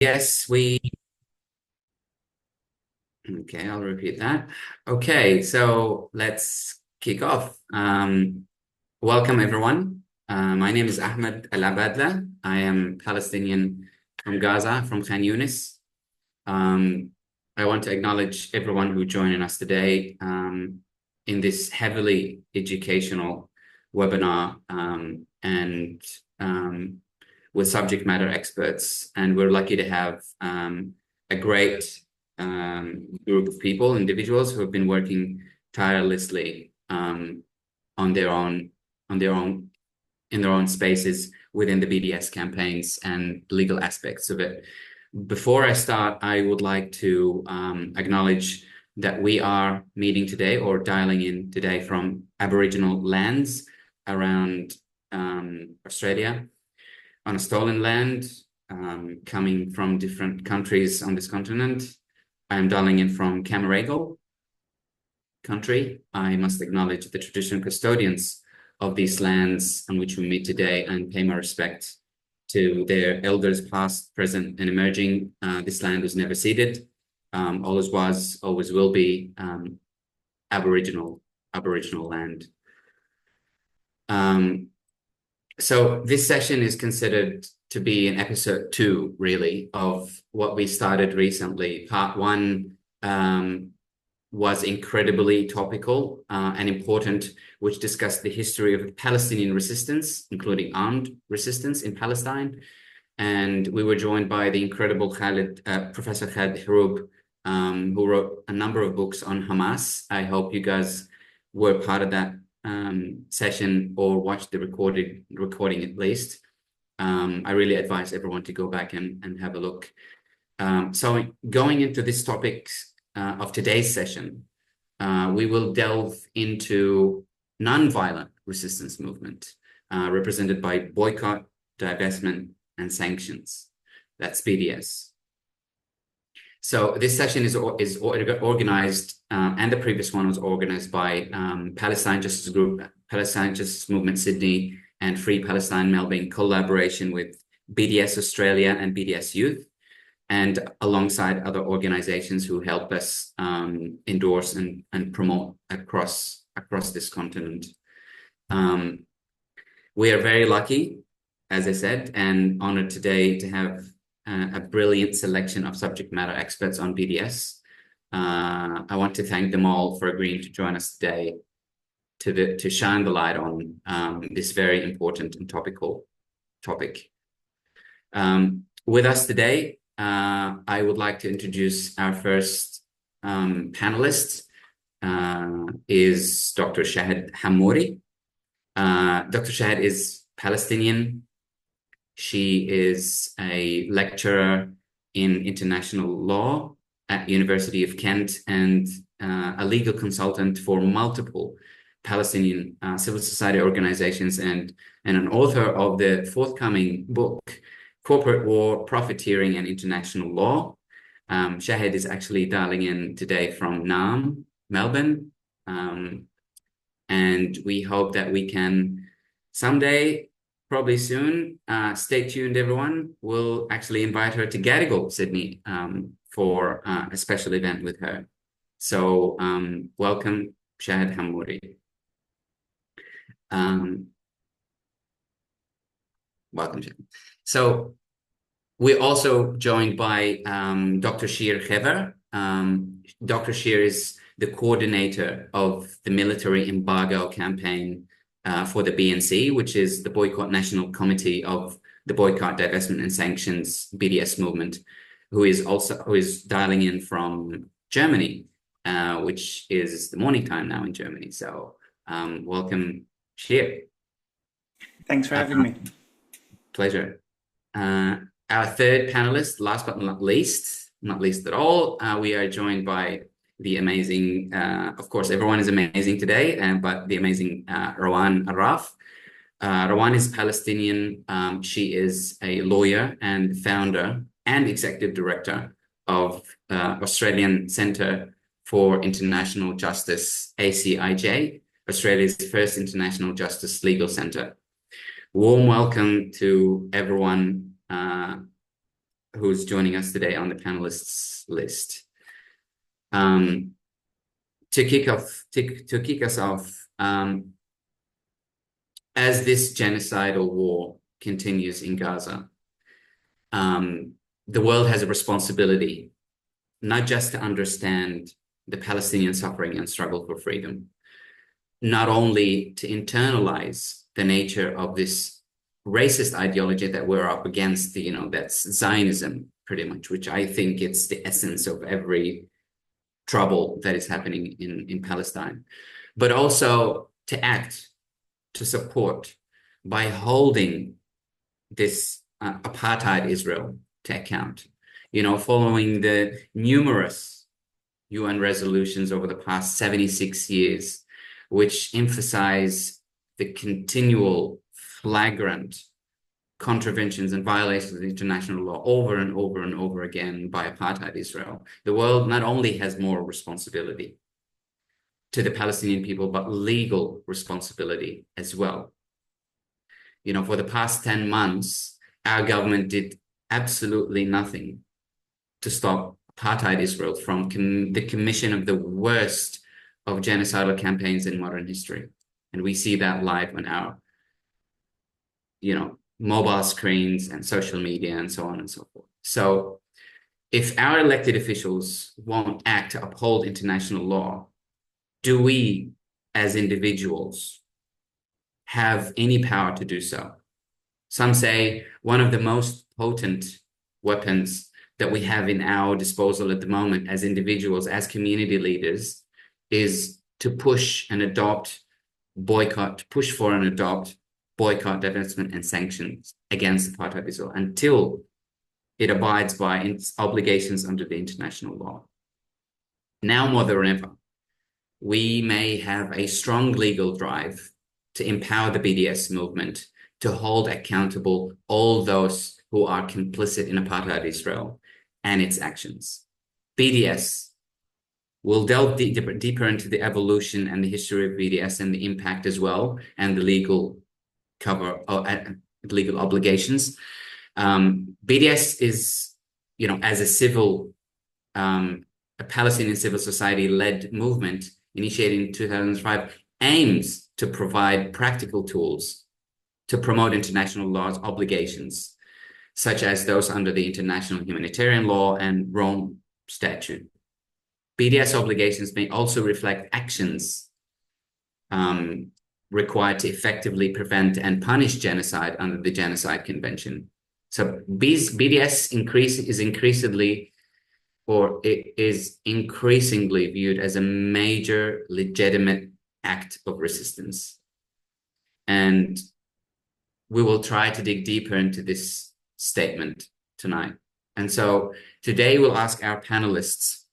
Yes, okay, I'll repeat that. Okay, so let's kick off. Welcome, everyone. My name is Ahmed Al Abadla. I am Palestinian from Gaza, from Khan Yunis. Um, I want to acknowledge everyone who joining us today in this heavily educational webinar and with subject matter experts. And we're lucky to have a great group of people, individuals who have been working tirelessly on their own, on their own, in their own spaces within the BDS campaigns and legal aspects of it. Before I start, I would like to acknowledge that we are meeting today or dialing in today from Aboriginal lands around Australia on a stolen land, coming from different countries on this continent. I am dialing in from Camaragal country. I must acknowledge the traditional custodians of these lands on which we meet today and pay my respect to their elders past, present, and emerging. This land was never ceded. Always was, always will be Aboriginal land. So this session is considered to be an episode 2, really, of what we started recently. Part 1 was incredibly topical and important, which discussed the history of Palestinian resistance, including armed resistance in Palestine. And we were joined by the incredible Professor Shahd Hammouri, who wrote a number of books on Hamas. I hope you guys were part of that session or watched the recording at least. I really advise everyone to go back and have a look. So going into this topic of today's session, we will delve into non-violent resistance movement represented by Boycott, Divestment and Sanctions. That's BDS. So this session is organized, and the previous one was organized by Palestine Justice Group, Palestine Justice Movement Sydney, and Free Palestine Melbourne, in collaboration with BDS Australia and BDS Youth, and alongside other organizations who help us endorse and promote across this continent. We are very lucky, as I said, and honored today to have a brilliant selection of subject matter experts on BDS. I want to thank them all for agreeing to join us today to shine the light on this very important and topical topic. With us today, I would like to introduce our first panelist, is Dr. Shahd Hammouri. Dr. Shahd is Palestinian. She is a lecturer in international law at University of Kent and a legal consultant for multiple Palestinian civil society organizations and an author of the forthcoming book, Corporate War Profiteering and International Law. Shahd is actually dialing in today from Naarm, Melbourne. And we hope that we can someday, probably soon, stay tuned, everyone. We'll actually invite her to Gadigal, Sydney, for a special event with her. So welcome, Shahd Hammouri. Welcome, Shahd. So we're also joined by Dr. Shir Hever. Dr. Shir is the coordinator of the military embargo campaign for the BNC, which is the Boycott National Committee of the Boycott, Divestment and Sanctions BDS movement, who is dialing in from Germany, which is the morning time now in Germany. So welcome, Shir. Thanks for having me. Pleasure. Our third panelist, last but not least at all, we are joined by the amazing, of course, everyone is amazing today, but the amazing Rawan Arraf. Rawan is Palestinian. She is a lawyer and founder and executive director of Australian Centre for International Justice, ACIJ, Australia's first international justice legal centre. Warm welcome to everyone who's joining us today on the panelists list. To kick us off, as this genocidal war continues in Gaza, the world has a responsibility not just to understand the Palestinian suffering and struggle for freedom, not only to internalize the nature of this racist ideology that we're up against, that's Zionism pretty much, which I think it's the essence of every trouble that is happening in Palestine, but also to act, to support by holding this apartheid Israel to account, following the numerous UN resolutions over the past 76 years, which emphasize the continual flagrant contraventions and violations of international law over and over and over again by apartheid Israel. The world not only has moral responsibility to the Palestinian people, but legal responsibility as well. For the past 10 months, our government did absolutely nothing to stop apartheid Israel from the commission of the worst of genocidal campaigns in modern history. And we see that live on our, mobile screens and social media and so on and so forth. So if our elected officials won't act to uphold international law, do we as individuals have any power to do so? Some say one of the most potent weapons that we have in our disposal at the moment as individuals, as community leaders, is to push and adopt boycott, push for and adopt boycott, divestment, and sanctions against apartheid Israel until it abides by its obligations under the international law. Now more than ever, we may have a strong legal drive to empower the BDS movement to hold accountable all those who are complicit in apartheid Israel and its actions. BDS will delve deeper into the evolution and the history of BDS and the impact as well, and the legal legal obligations. BDS is, as a Palestinian civil society-led movement initiated in 2005, aims to provide practical tools to promote international law's obligations, such as those under the international humanitarian law and Rome Statute. BDS obligations may also reflect actions required to effectively prevent and punish genocide under the Genocide Convention. So BDS is increasingly viewed as a major legitimate act of resistance. And we will try to dig deeper into this statement tonight. And so today we'll ask our panelists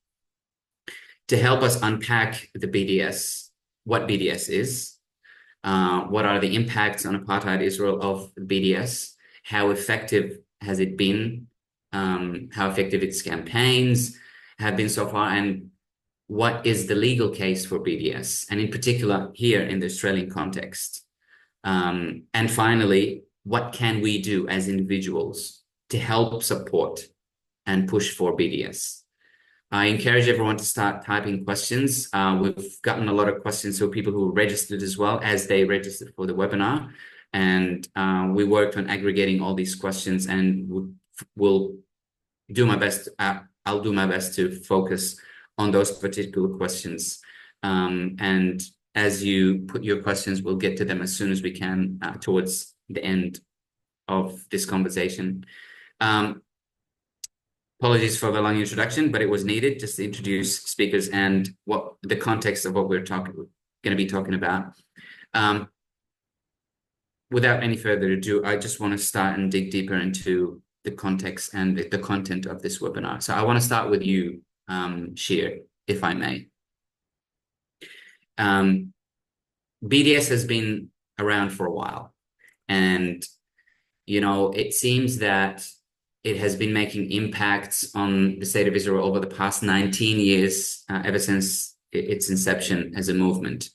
to help us unpack the BDS, what BDS is, what are the impacts on apartheid Israel of BDS, how effective has it been, how effective its campaigns have been so far, and what is the legal case for BDS, and in particular here in the Australian context. And finally, what can we do as individuals to help support and push for BDS? I encourage everyone to start typing questions. We've gotten a lot of questions from people who registered as well as they registered for the webinar. And we worked on aggregating all these questions, and we'll do my best. I'll do my best to focus on those particular questions. And as you put your questions, we'll get to them as soon as we can towards the end of this conversation. Apologies for the long introduction, but it was needed just to introduce speakers and what the context of what we're going to be talking about. Without any further ado, I just want to start and dig deeper into the context and the content of this webinar. So I want to start with you, Shir, if I may. BDS has been around for a while, and it seems that it has been making impacts on the state of Israel over the past 19 years, ever since its inception as a movement.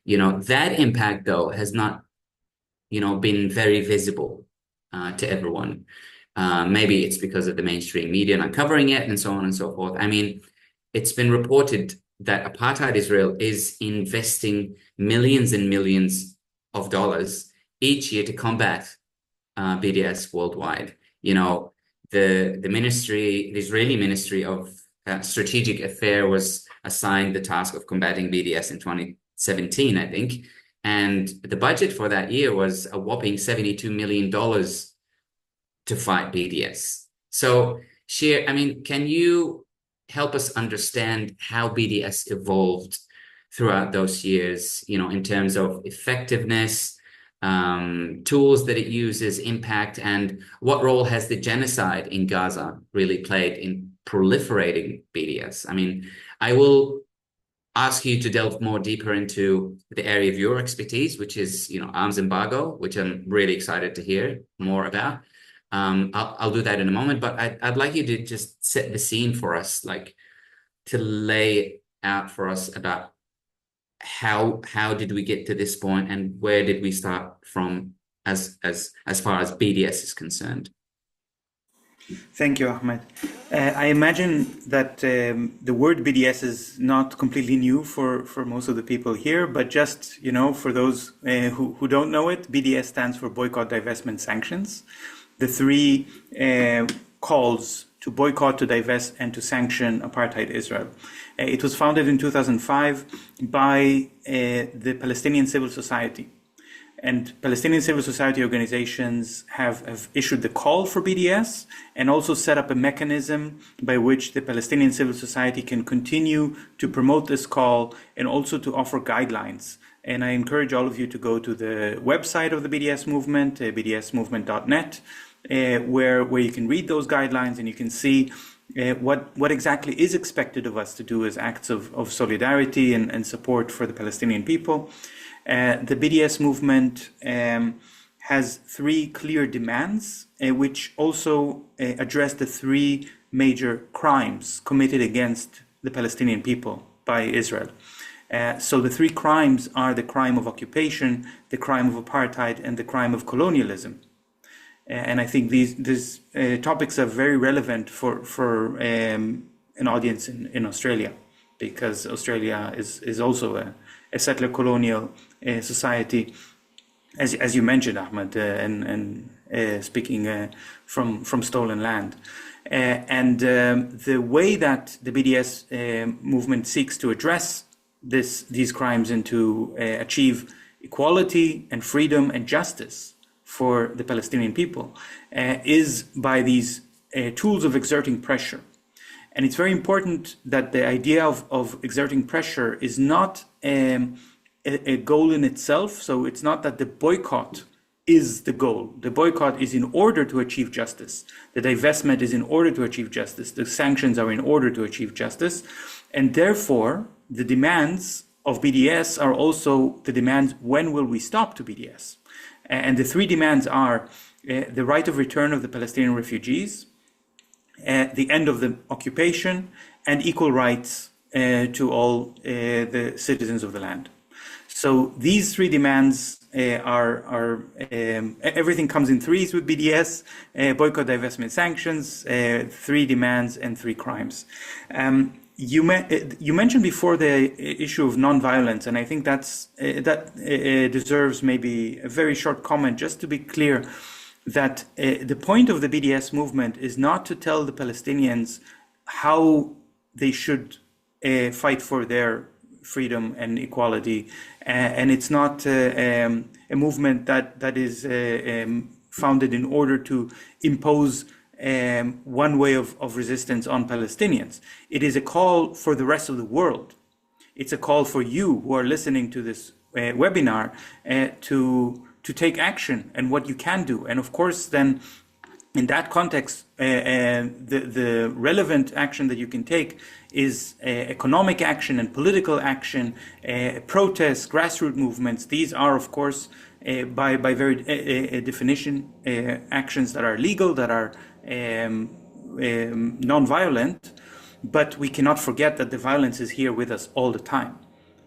That impact, though, has not, been very visible to everyone. Maybe it's because of the mainstream media not covering it and so on and so forth. I mean, it's been reported that Apartheid Israel is investing millions and millions of dollars each year to combat BDS worldwide. You know, the Israeli Ministry of Strategic Affairs was assigned the task of combating BDS in 2017, I think. And the budget for that year was a whopping $72 million to fight BDS. So, Shir, I mean, can you help us understand how BDS evolved throughout those years, you know, in terms of effectiveness, tools that it uses, impact, and what role has the genocide in Gaza really played in proliferating BDS? I mean, I will ask you to delve more deeper into the area of your expertise, which is, you know, arms embargo, which I'm really excited to hear more about. I'll do that in a moment, but I'd like you to just set the scene for us, like to lay out for us about how did we get to this point and where did we start from as far as BDS is concerned. Thank you, Ahmed. I imagine that the word BDS is not completely new for most of the people here, but just, you know, for those who don't know it, BDS stands for Boycott, Divestment, Sanctions. The three calls to boycott, to divest, and to sanction Apartheid Israel. It was founded in 2005 by the Palestinian civil society. And Palestinian civil society organizations have issued the call for BDS and also set up a mechanism by which the Palestinian civil society can continue to promote this call and also to offer guidelines. And I encourage all of you to go to the website of the BDS movement, bdsmovement.net, where you can read those guidelines and you can see what exactly is expected of us to do as acts of solidarity and support for the Palestinian people. The BDS movement has three clear demands, which also address the three major crimes committed against the Palestinian people by Israel. So the three crimes are the crime of occupation, the crime of apartheid, and the crime of colonialism. And I think these topics are very relevant for an audience in Australia, because Australia is also a settler colonial society, as you mentioned, Ahmed, and speaking from stolen land. And the way that the BDS movement seeks to address these crimes and to achieve equality and freedom and justice for the Palestinian people is by these tools of exerting pressure. And it's very important that the idea of exerting pressure is not a goal in itself. So it's not that the boycott is the goal. The boycott is in order to achieve justice. The divestment is in order to achieve justice. The sanctions are in order to achieve justice. And therefore, the demands of BDS are also the demands, when will we stop to BDS? And the three demands are the right of return of the Palestinian refugees, the end of the occupation, and equal rights to all the citizens of the land. So these three demands are everything comes in threes with BDS: boycott, divestment, sanctions, three demands and three crimes. You mentioned before the issue of nonviolence, and I think that deserves maybe a very short comment, just to be clear that the point of the BDS movement is not to tell the Palestinians how they should fight for their freedom and equality, and it's not a movement that is founded in order to impose one way of resistance on Palestinians. It is a call for the rest of the world. It's a call for you who are listening to this webinar to take action and what you can do. And of course, then in that context, the relevant action that you can take is economic action and political action, protests, grassroots movements. These are, of course, by very definition, actions that are legal, that are non-violent, but we cannot forget that the violence is here with us all the time.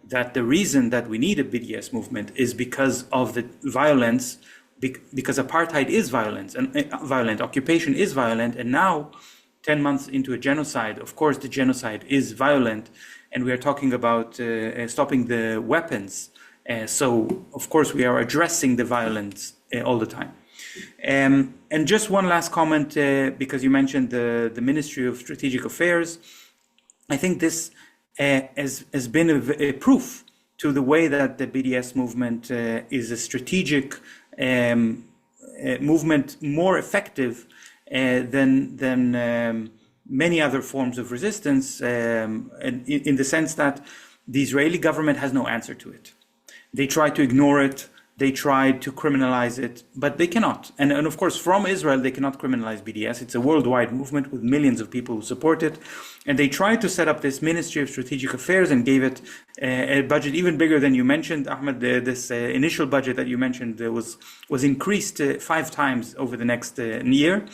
That the reason that we need a BDS movement is because of the violence because apartheid is violence, and violent occupation is violent, and now 10 months into a genocide, of course the genocide is violent, and we are talking about stopping the weapons. So of course we are addressing the violence all the time. And just one last comment, because you mentioned the Ministry of Strategic Affairs. I think this has been a proof to the way that the BDS movement is a strategic movement, more effective than many other forms of resistance, in the sense that the Israeli government has no answer to it. They try to ignore it. They tried to criminalize it, but they cannot. And of course, from Israel, they cannot criminalize BDS. It's a worldwide movement with millions of people who support it. And they tried to set up this Ministry of Strategic Affairs and gave it a budget even bigger than you mentioned, Ahmed. This initial budget that you mentioned was increased 5 times over the next year.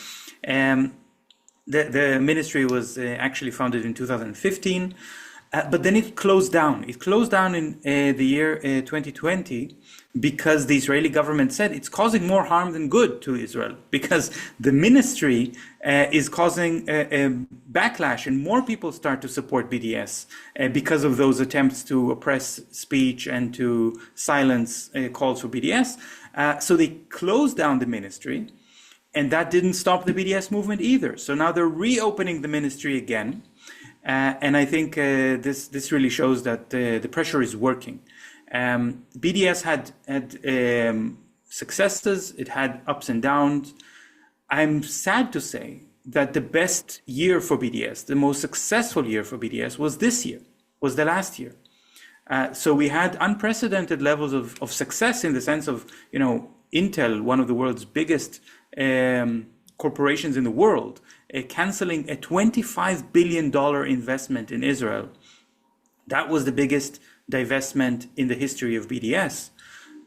The ministry was actually founded in 2015. But then it closed down. It closed down in the year 2020 because the Israeli government said it's causing more harm than good to Israel, because the ministry is causing a backlash and more people start to support BDS because of those attempts to oppress speech and to silence calls for BDS. So they closed down the ministry, and that didn't stop the BDS movement either. So now they're reopening the ministry again. And I think this really shows that the pressure is working. BDS had successes, it had ups and downs. I'm sad to say that the best year for BDS, the most successful year for BDS, was this year, was the last year. So we had unprecedented levels of success in the sense of, Intel, one of the world's biggest corporations in the world, canceling a $25 billion investment in Israel. That was the biggest divestment in the history of BDS.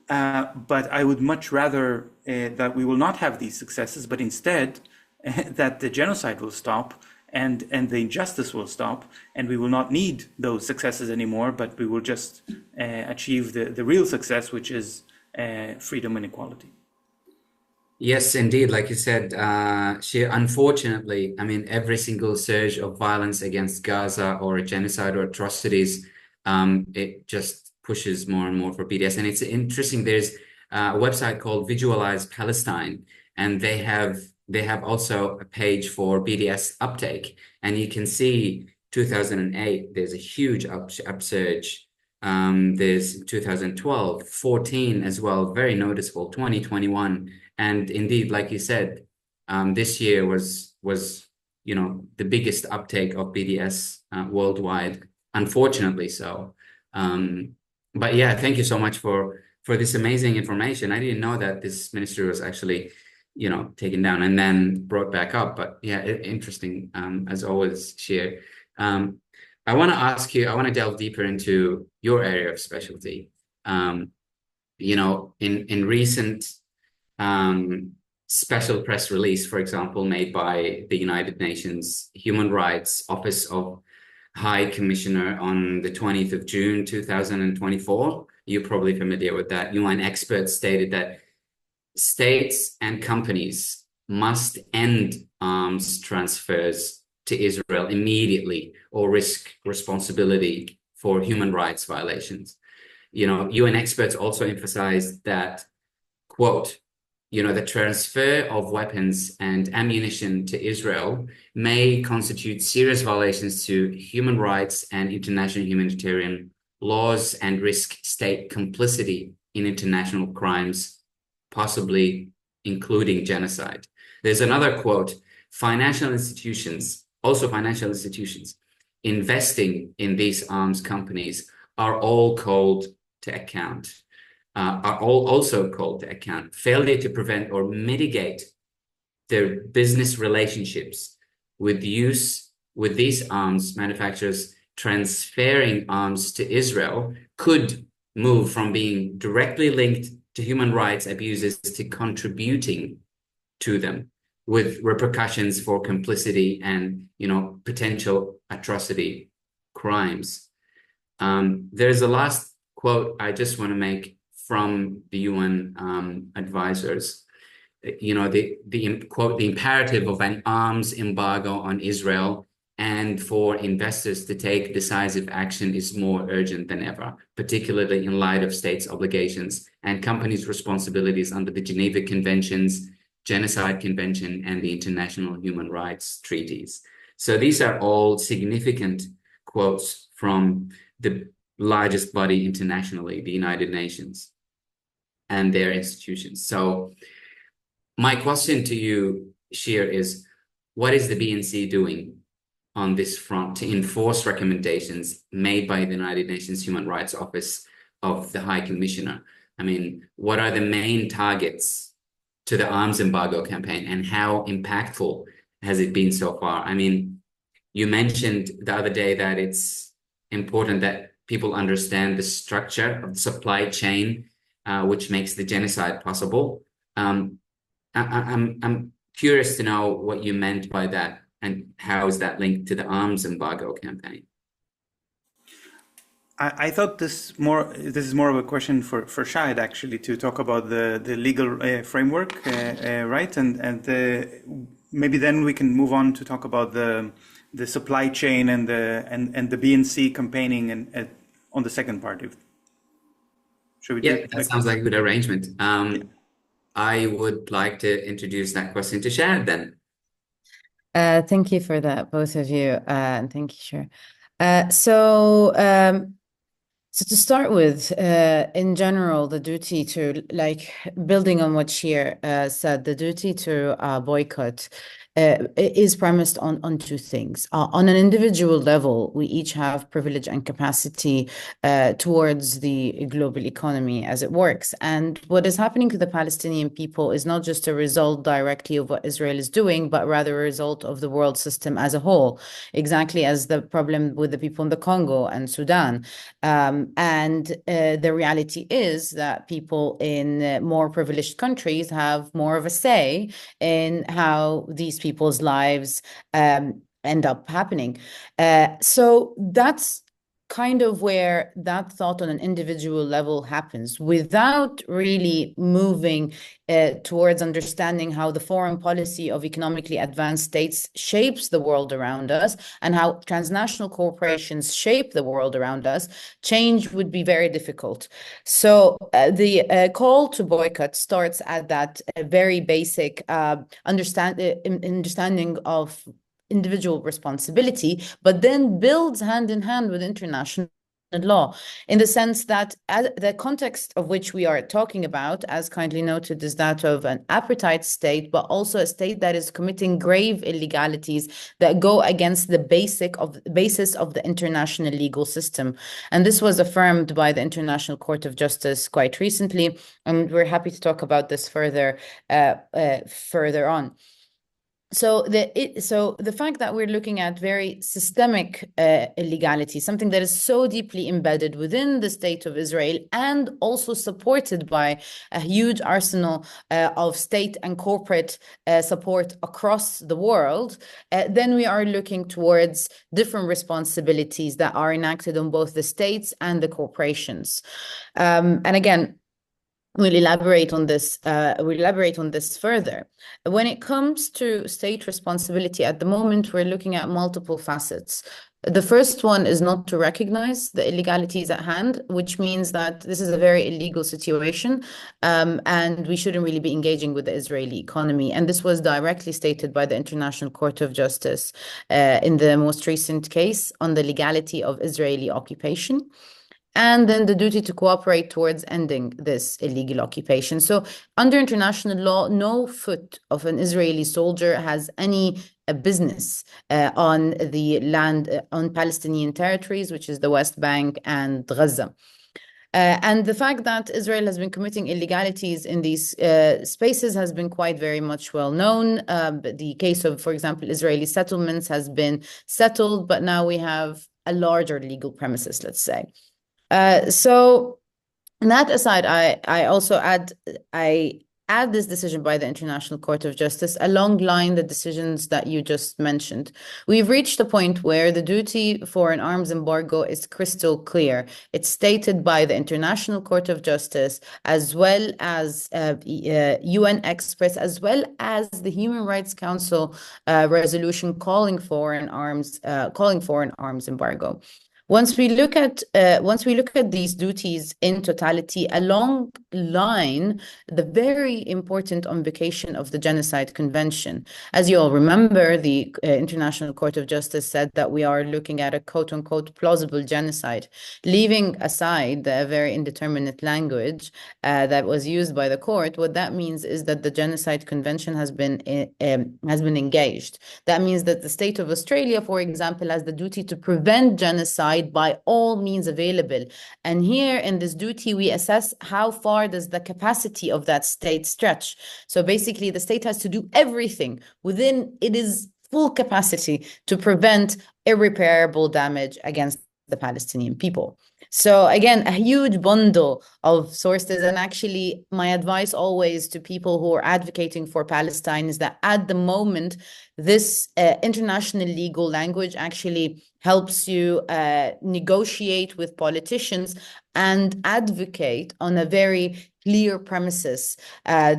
But I would much rather that we will not have these successes, but instead that the genocide will stop and the injustice will stop, and we will not need those successes anymore, but we will just achieve the real success, which is freedom and equality. Yes, indeed. Like you said, Shir, unfortunately, every single surge of violence against Gaza or genocide or atrocities, it just pushes more and more for BDS. And it's interesting, there's a website called Visualize Palestine, and they have also a page for BDS uptake. And you can see 2008, there's a huge upsurge. There's 2012, 14 as well, very noticeable, 2021. And indeed, like you said, this year was the biggest uptake of BDS worldwide, unfortunately so. But yeah, thank you so much for this amazing information. I didn't know that this ministry was actually, taken down and then brought back up. But yeah, interesting, as always, Shir. I want to delve deeper into your area of specialty. In recent special press release, for example, made by the United Nations Human Rights Office of High Commissioner on the 20th of June, 2024. You're probably familiar with that. UN experts stated that states and companies must end arms transfers to Israel immediately or risk responsibility for human rights violations. UN experts also emphasized that, quote, the transfer of weapons and ammunition to Israel may constitute serious violations to human rights and international humanitarian laws and risk state complicity in international crimes, possibly including genocide. There's another quote: financial institutions investing in these arms companies are all called to account. Failure to prevent or mitigate their business relationships with these arms manufacturers transferring arms to Israel could move from being directly linked to human rights abuses to contributing to them, with repercussions for complicity and potential atrocity crimes. There's a last quote I just want to make from the UN advisors. Quote, the imperative of an arms embargo on Israel and for investors to take decisive action is more urgent than ever, particularly in light of states' obligations and companies' responsibilities under the Geneva Conventions, Genocide Convention, and the International Human Rights Treaties. So these are all significant quotes from the largest body internationally, the United Nations, and their institutions. So my question to you, Shir, is what is the BNC doing on this front to enforce recommendations made by the United Nations Human Rights Office of the High Commissioner? I mean, what are the main targets to the arms embargo campaign, and how impactful has it been so far? I mean, you mentioned the other day that it's important that people understand the structure of the supply chain, which makes the genocide possible. I'm curious to know what you meant by that, and how is that linked to the arms embargo campaign? I thought this is more of a question for Shahd, actually, to talk about the legal framework, right? And maybe then we can move on to talk about the supply chain and the BNC campaigning and on the second part. Should we do it? That sounds like a good arrangement. I would like to introduce that question to Shahd then. Thank you for that, both of you, and thank you, Shir. So to start with, in general, the duty to, like, building on what Shir said, the duty to boycott is premised on two things. On an individual level, we each have privilege and capacity towards the global economy as it works. And what is happening to the Palestinian people is not just a result directly of what Israel is doing, but rather a result of the world system as a whole, exactly as the problem with the people in the Congo and Sudan. And the reality is that people in more privileged countries have more of a say in how these people's lives end up happening. So that's kind of where that thought on an individual level happens, without really moving towards understanding how the foreign policy of economically advanced states shapes the world around us and how transnational corporations shape the world around us. Change would be very difficult. So the call to boycott starts at that very basic understanding of individual responsibility, but then builds hand in hand with international law, in the sense that the context of which we are talking about, as kindly noted, is that of an apartheid state, but also a state that is committing grave illegalities that go against the basis of the international legal system. And this was affirmed by the International Court of Justice quite recently, and we're happy to talk about this further on. So the fact that we're looking at very systemic illegality, something that is so deeply embedded within the state of Israel and also supported by a huge arsenal of state and corporate support across the world, then we are looking towards different responsibilities that are enacted on both the states and the corporations. And again, we'll elaborate on this further. When it comes to state responsibility, at the moment, we're looking at multiple facets. The first one is not to recognize the illegalities at hand, which means that this is a very illegal situation, and we shouldn't really be engaging with the Israeli economy. And this was directly stated by the International Court of Justice in the most recent case on the legality of Israeli occupation. And then the duty to cooperate towards ending this illegal occupation. So under international law, no foot of an Israeli soldier has any business on the land, on Palestinian territories, which is the West Bank and Gaza. And the fact that Israel has been committing illegalities in these spaces has been quite very much well known. The case of, for example, Israeli settlements has been settled, but now we have a larger legal premises, let's say. So that aside, I at this decision by the International Court of Justice along the decisions that you just mentioned. We've reached a point where the duty for an arms embargo is crystal clear. It's stated by the International Court of Justice, as well as UN experts, as well as the Human Rights Council resolution calling for an arms embargo. Once we look at these duties in totality, along the very important invocation of the Genocide Convention. As you all remember, the International Court of Justice said that we are looking at a quote-unquote plausible genocide, leaving aside the very indeterminate language that was used by the court. What that means is that the Genocide Convention has been engaged. That means that the state of Australia, for example, has the duty to prevent genocide by all means available. And here in this duty, we assess how far does the capacity of that state stretch. So basically, the state has to do everything within its full capacity to prevent irreparable damage against the Palestinian people. So again, a huge bundle of sources. And actually, my advice always to people who are advocating for Palestine is that at the moment, this international legal language actually helps you negotiate with politicians and advocate on a very clear premises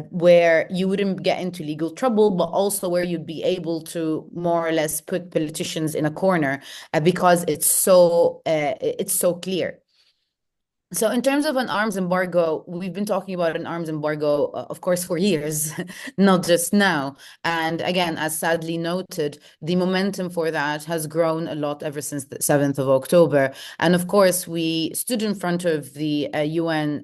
where you wouldn't get into legal trouble, but also where you'd be able to more or less put politicians in a corner because it's so clear. So in terms of an arms embargo, we've been talking about an arms embargo, of course, for years, not just now. And again, as sadly noted, the momentum for that has grown a lot ever since the 7th of October. And of course, we stood in front of the UN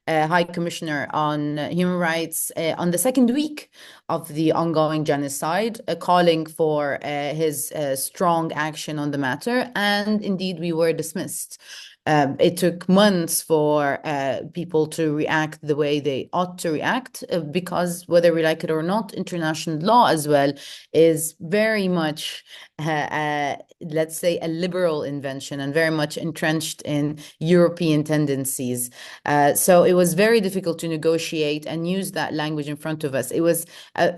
High Commissioner on Human Rights on the second week of the ongoing genocide, calling for his strong action on the matter. And indeed, we were dismissed. It took months for people to react the way they ought to react because whether we like it or not, international law as well is very much, let's say, a liberal invention and very much entrenched in European tendencies. So it was very difficult to negotiate and use that language in front of us. It was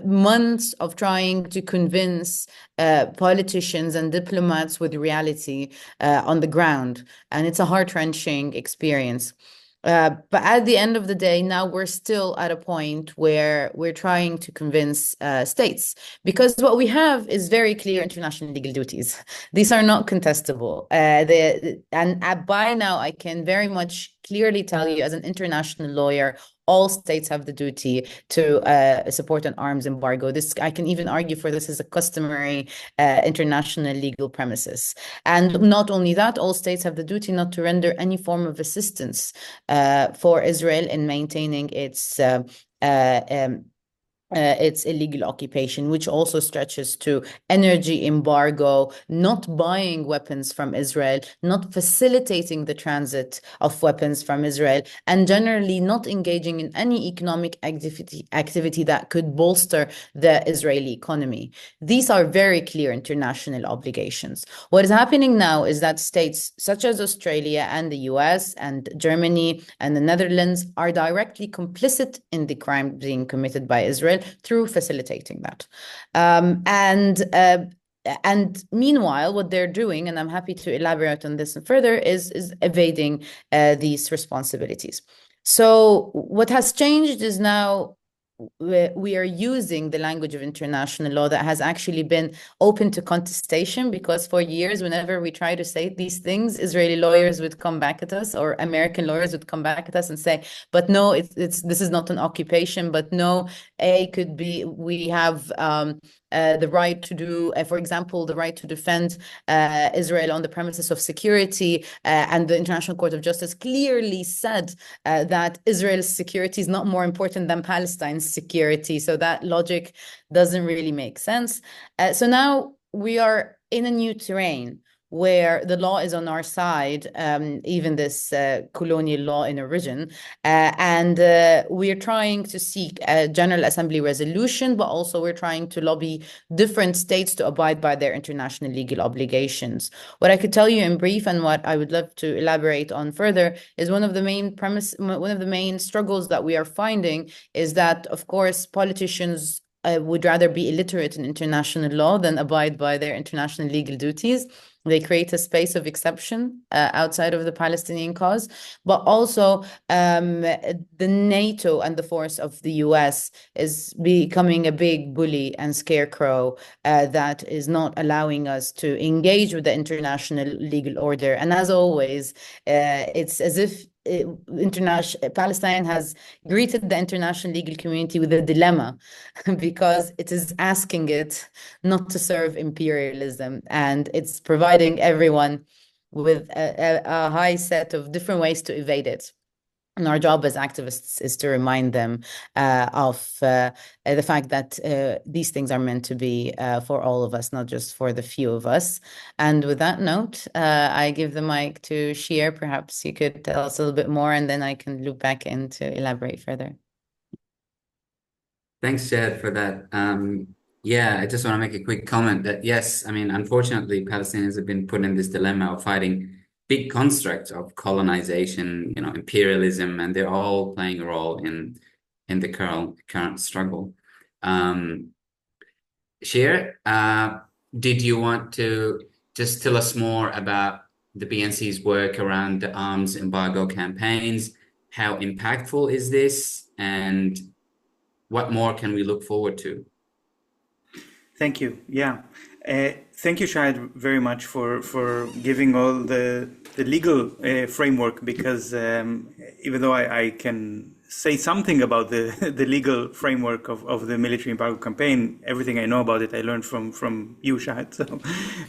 months of trying to convince politicians and diplomats with reality on the ground. And it's a heart-wrenching experience. But at the end of the day, now we're still at a point where we're trying to convince states, because what we have is very clear international legal duties. These are not contestable. And by now, I can very much clearly tell you as an international lawyer, all states have the duty to support an arms embargo. This, I can even argue for this as a customary international legal premises. And not only that, all states have the duty not to render any form of assistance for Israel in maintaining its illegal occupation, which also stretches to energy embargo, not buying weapons from Israel, not facilitating the transit of weapons from Israel, and generally not engaging in any economic activity that could bolster the Israeli economy. These are very clear international obligations. What is happening now is that states such as Australia and the US and Germany and the Netherlands are directly complicit in the crime being committed by Israel through facilitating that. And meanwhile, what they're doing, and I'm happy to elaborate on this further, is evading these responsibilities. So what has changed is now we are using the language of international law that has actually been open to contestation, because for years, whenever we try to say these things, Israeli lawyers would come back at us, or American lawyers would come back at us and say, but no, this is not an occupation, but no, we have the right to do, for example, the right to defend Israel on the premises of security. And the International Court of Justice clearly said that Israel's security is not more important than Palestine's security. So that logic doesn't really make sense. So now we are in a new terrain where the law is on our side, even this colonial law in origin. And we're trying to seek a General Assembly resolution, but also we're trying to lobby different states to abide by their international legal obligations. What I could tell you in brief, and what I would love to elaborate on further, is one of the main struggles that we are finding is that, of course, politicians would rather be illiterate in international law than abide by their international legal duties. They create a space of exception outside of the Palestinian cause, but also the NATO and the force of the US is becoming a big bully and scarecrow that is not allowing us to engage with the international legal order. And as always, it's as if Palestine has greeted the international legal community with a dilemma because it is asking it not to serve imperialism, and it's providing everyone with a high set of different ways to evade it. And our job as activists is to remind them of the fact that these things are meant to be for all of us, not just for the few of us. And with that note, I give the mic to Shir. Perhaps you could tell us a little bit more, and then I can loop back in to elaborate further. Thanks, Shahd, for that. Yeah, I just want to make a quick comment that yes, I mean, unfortunately, Palestinians have been put in this dilemma of fighting big constructs of colonization, imperialism, and they're all playing a role in the current struggle. Shir, did you want to just tell us more about the BNC's work around the arms embargo campaigns? How impactful is this, and what more can we look forward to? Thank you. Yeah. Thank you, Shahd, very much for giving all the legal framework, because even though I can say something about the legal framework of the military embargo campaign, everything I know about it I learned from you, Shahd. So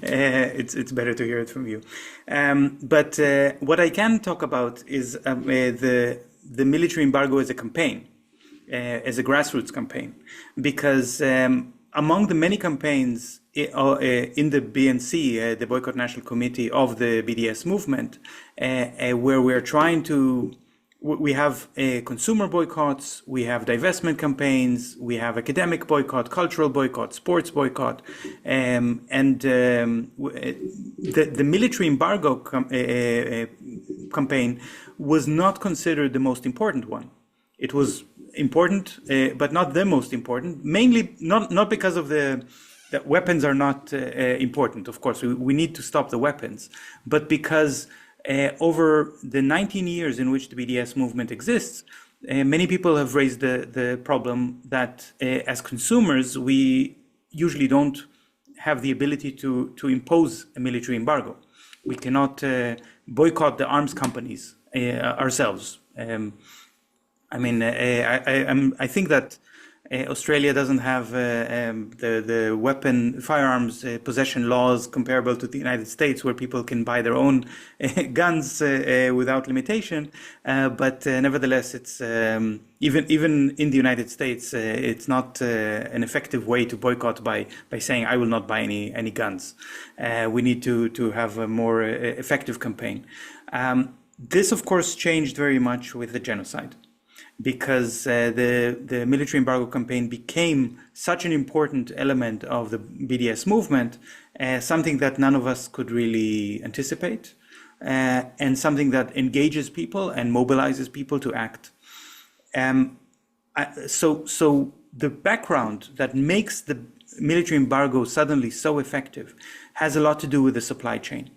it's better to hear it from you. But what I can talk about is the military embargo as a campaign, as a grassroots campaign, because among the many campaigns in the BNC, the Boycott National Committee of the BDS movement, where we're trying to, we have consumer boycotts, we have divestment campaigns, we have academic boycott, cultural boycott, sports boycott, and the military embargo campaign was not considered the most important one. It was important, but not the most important, mainly not because of that weapons are not important. Of course, we need to stop the weapons, but because over the 19 years in which the BDS movement exists, many people have raised the problem that as consumers, we usually don't have the ability to impose a military embargo. We cannot boycott the arms companies ourselves. I think that Australia doesn't have the firearms possession laws comparable to the United States, where people can buy their own guns without limitation. But nevertheless, it's even in the United States, it's not an effective way to boycott by saying I will not buy any guns. We need to have a more effective campaign. This, of course, changed very much with the genocide, because the military embargo campaign became such an important element of the BDS movement, something that none of us could really anticipate, and something that engages people and mobilizes people to act. So the background that makes the military embargo suddenly so effective has a lot to do with the supply chain.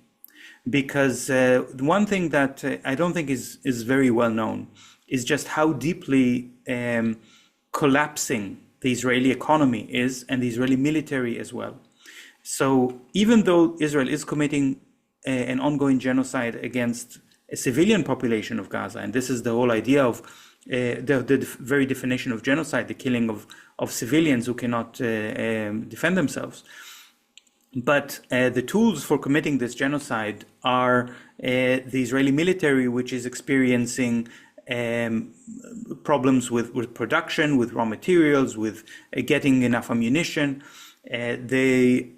Because one thing that I don't think is very well known is just how deeply collapsing the Israeli economy is, and the Israeli military as well. So even though Israel is committing an ongoing genocide against a civilian population of Gaza, and this is the whole idea of the very definition of genocide, the killing of civilians who cannot defend themselves. But the tools for committing this genocide are the Israeli military, which is experiencing problems with production, with raw materials, with getting enough ammunition. They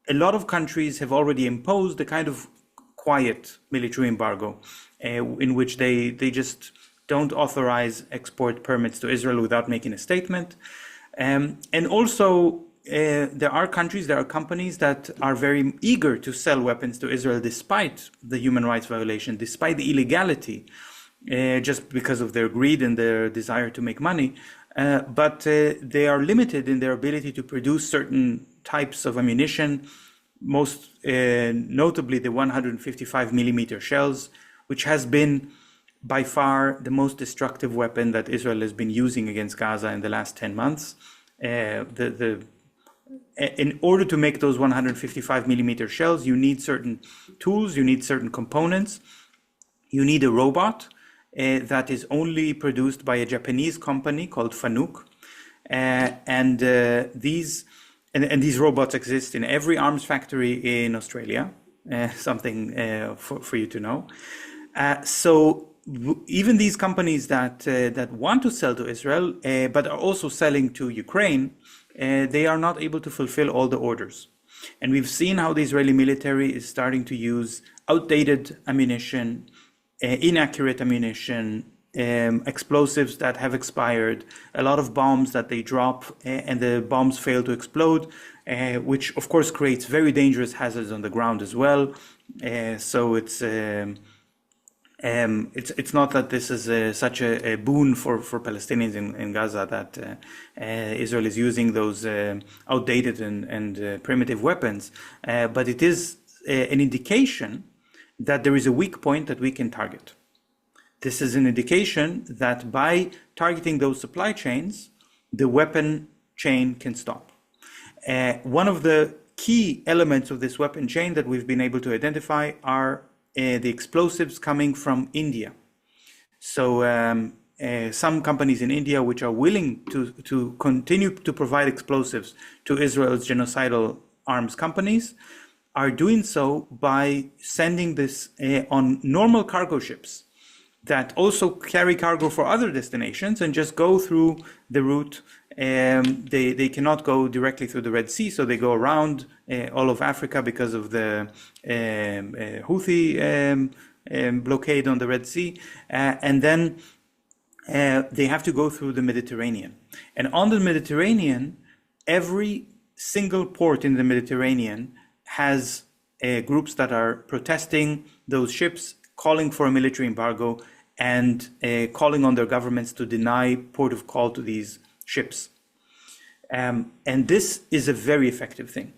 a lot of countries have already imposed a kind of quiet military embargo, in which they just don't authorize export permits to Israel without making a statement. And also, there are countries, there are companies that are very eager to sell weapons to Israel despite the human rights violation, despite the illegality, just because of their greed and their desire to make money. But they are limited in their ability to produce certain types of ammunition, most notably the 155 millimeter shells, which has been by far the most destructive weapon that Israel has been using against Gaza in the last 10 months. In order to make those 155 millimeter shells, you need certain tools, you need certain components, you need a robot that is only produced by a Japanese company called Fanuc. And these robots exist in every arms factory in Australia, something for you to know. So even these companies that want to sell to Israel, but are also selling to Ukraine, they are not able to fulfill all the orders. And we've seen how the Israeli military is starting to use outdated ammunition, inaccurate ammunition, explosives that have expired, a lot of bombs that they drop and the bombs fail to explode, which of course creates very dangerous hazards on the ground as well. So it's not that this is such a boon for Palestinians in Gaza that Israel is using those outdated and primitive weapons, but it is an indication that there is a weak point that we can target. This is an indication that by targeting those supply chains, the weapon chain can stop. One of the key elements of this weapon chain that we've been able to identify are the explosives coming from India. So some companies in India which are willing to continue to provide explosives to Israel's genocidal arms companies are doing so by sending this on normal cargo ships that also carry cargo for other destinations and just go through the route. They cannot go directly through the Red Sea, so they go around all of Africa because of the Houthi blockade on the Red Sea, and then they have to go through the Mediterranean. And on the Mediterranean, every single port in the Mediterranean has groups that are protesting those ships, calling for a military embargo, and calling on their governments to deny port of call to these ships. And this is a very effective thing,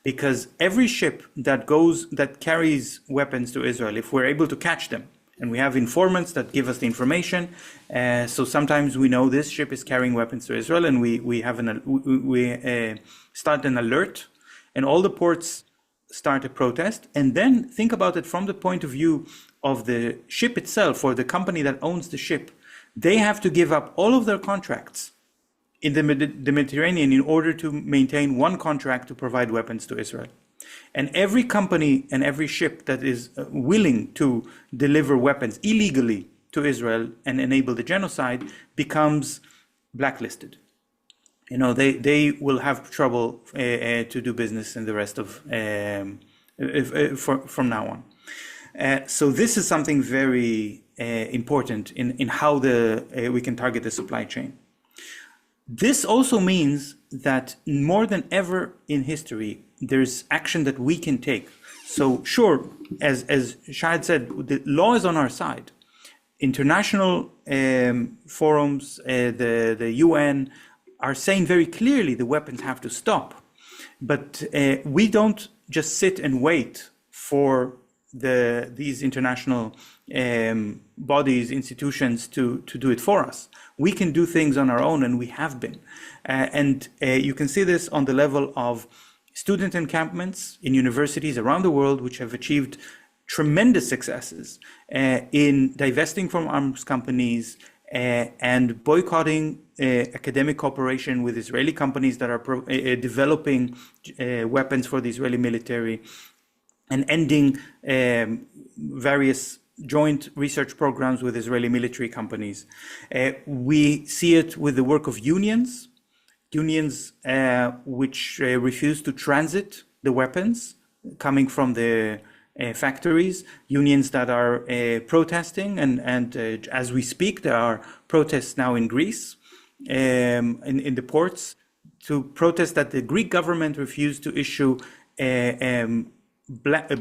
because every ship that carries weapons to Israel, if we're able to catch them, and we have informants that give us the information, so sometimes we know this ship is carrying weapons to Israel, and we start an alert, and all the ports start a protest. And then think about it from the point of view of the ship itself, or the company that owns the ship. They have to give up all of their contracts in the Mediterranean in order to maintain one contract to provide weapons to Israel. And every company and every ship that is willing to deliver weapons illegally to Israel and enable the genocide becomes blacklisted. You know, they will have trouble to do business in the rest of from now on. So this is something very important in how we can target the supply chain. This also means that more than ever in history, there's action that we can take. So sure, as Shahd said, the law is on our side. International forums, the UN are saying very clearly the weapons have to stop. But we don't just sit and wait for these international bodies, institutions to do it for us. We can do things on our own, and we have been. And you can see this on the level of student encampments in universities around the world, which have achieved tremendous successes in divesting from arms companies and boycotting academic cooperation with Israeli companies that are developing weapons for the Israeli military, and ending various joint research programs with Israeli military companies. We see it with the work of unions which refuse to transit the weapons coming from the factories, unions that are protesting, and as we speak, there are protests now in Greece, in the ports, to protest that the Greek government refused to issue a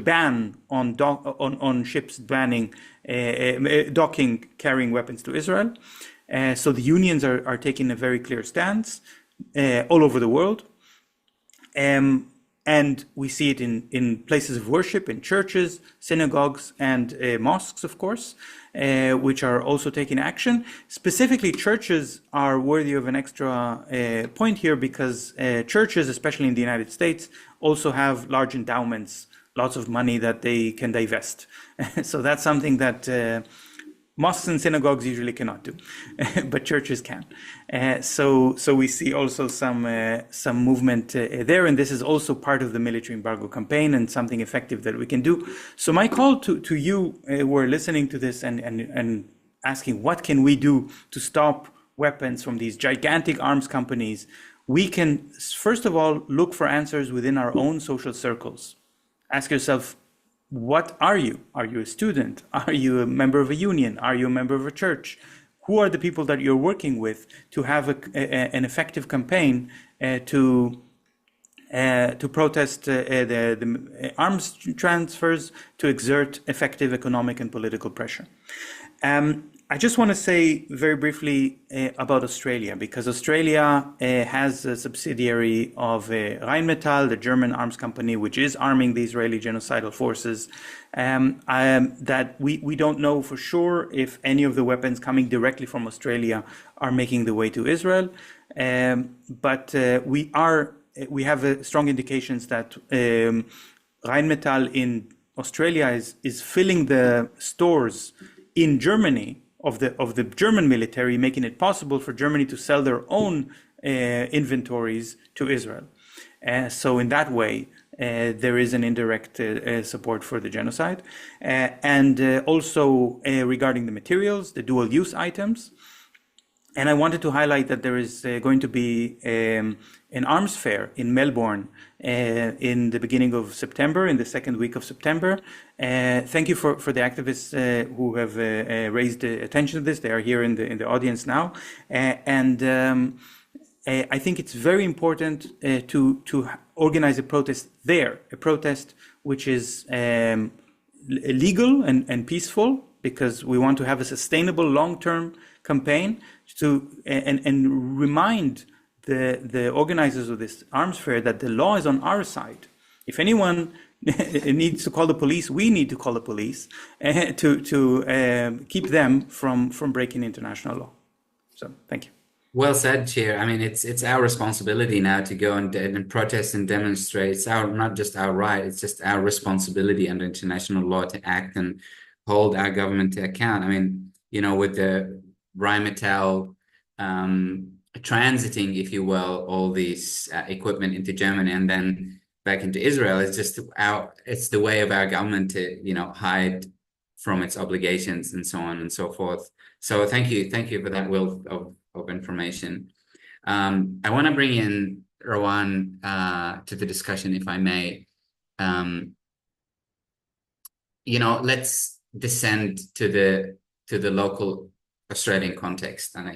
ban on ships docking carrying weapons to Israel. So the unions are taking a very clear stance all over the world. And we see it in places of worship, in churches, synagogues, and mosques, of course, which are also taking action. Specifically, churches are worthy of an extra point here because churches, especially in the United States, also have large endowments, lots of money that they can divest. So that's something that mosques and synagogues usually cannot do, but churches can. So we see also some movement there, and this is also part of the military embargo campaign and something effective that we can do. So my call to you who are listening to this and asking what can we do to stop weapons from these gigantic arms companies, we can first of all look for answers within our own social circles. Ask yourself, what are you? Are you a student? Are you a member of a union? Are you a member of a church? Who are the people that you're working with to have an effective campaign to protest the arms transfers, to exert effective economic and political pressure? I just want to say very briefly about Australia, because Australia has a subsidiary of Rheinmetall, the German arms company, which is arming the Israeli genocidal forces, that we don't know for sure if any of the weapons coming directly from Australia are making the way to Israel. But we have strong indications that Rheinmetall in Australia is filling the stores in Germany of the German military, making it possible for Germany to sell their own inventories to Israel. So in that way, there is an indirect support for the genocide. And also regarding the materials, the dual-use items. And I wanted to highlight that there is going to be an arms fair in Melbourne in the beginning of September, in the second week of September. Thank you for the activists who have raised attention to this. They are here in the audience now. And I think it's very important to organize a protest there, a protest which is legal and peaceful, because we want to have a sustainable long-term campaign and remind the organizers of this arms fair that the law is on our side. If anyone needs to call the police, we need to call the police to keep them from breaking international law. So thank you. Well said, Shir. I mean, it's our responsibility now to go and protest and demonstrate. It's not just our right, it's just our responsibility under international law to act and hold our government to account. I mean, with the Rheinmetall transiting, if you will, all these equipment into Germany and then back into Israel, it's just it's the way of our government to, hide from its obligations and so on and so forth. So thank you for that wealth of information. I want to bring in Rawan to the discussion, if I may. Let's descend to the local Australian context, and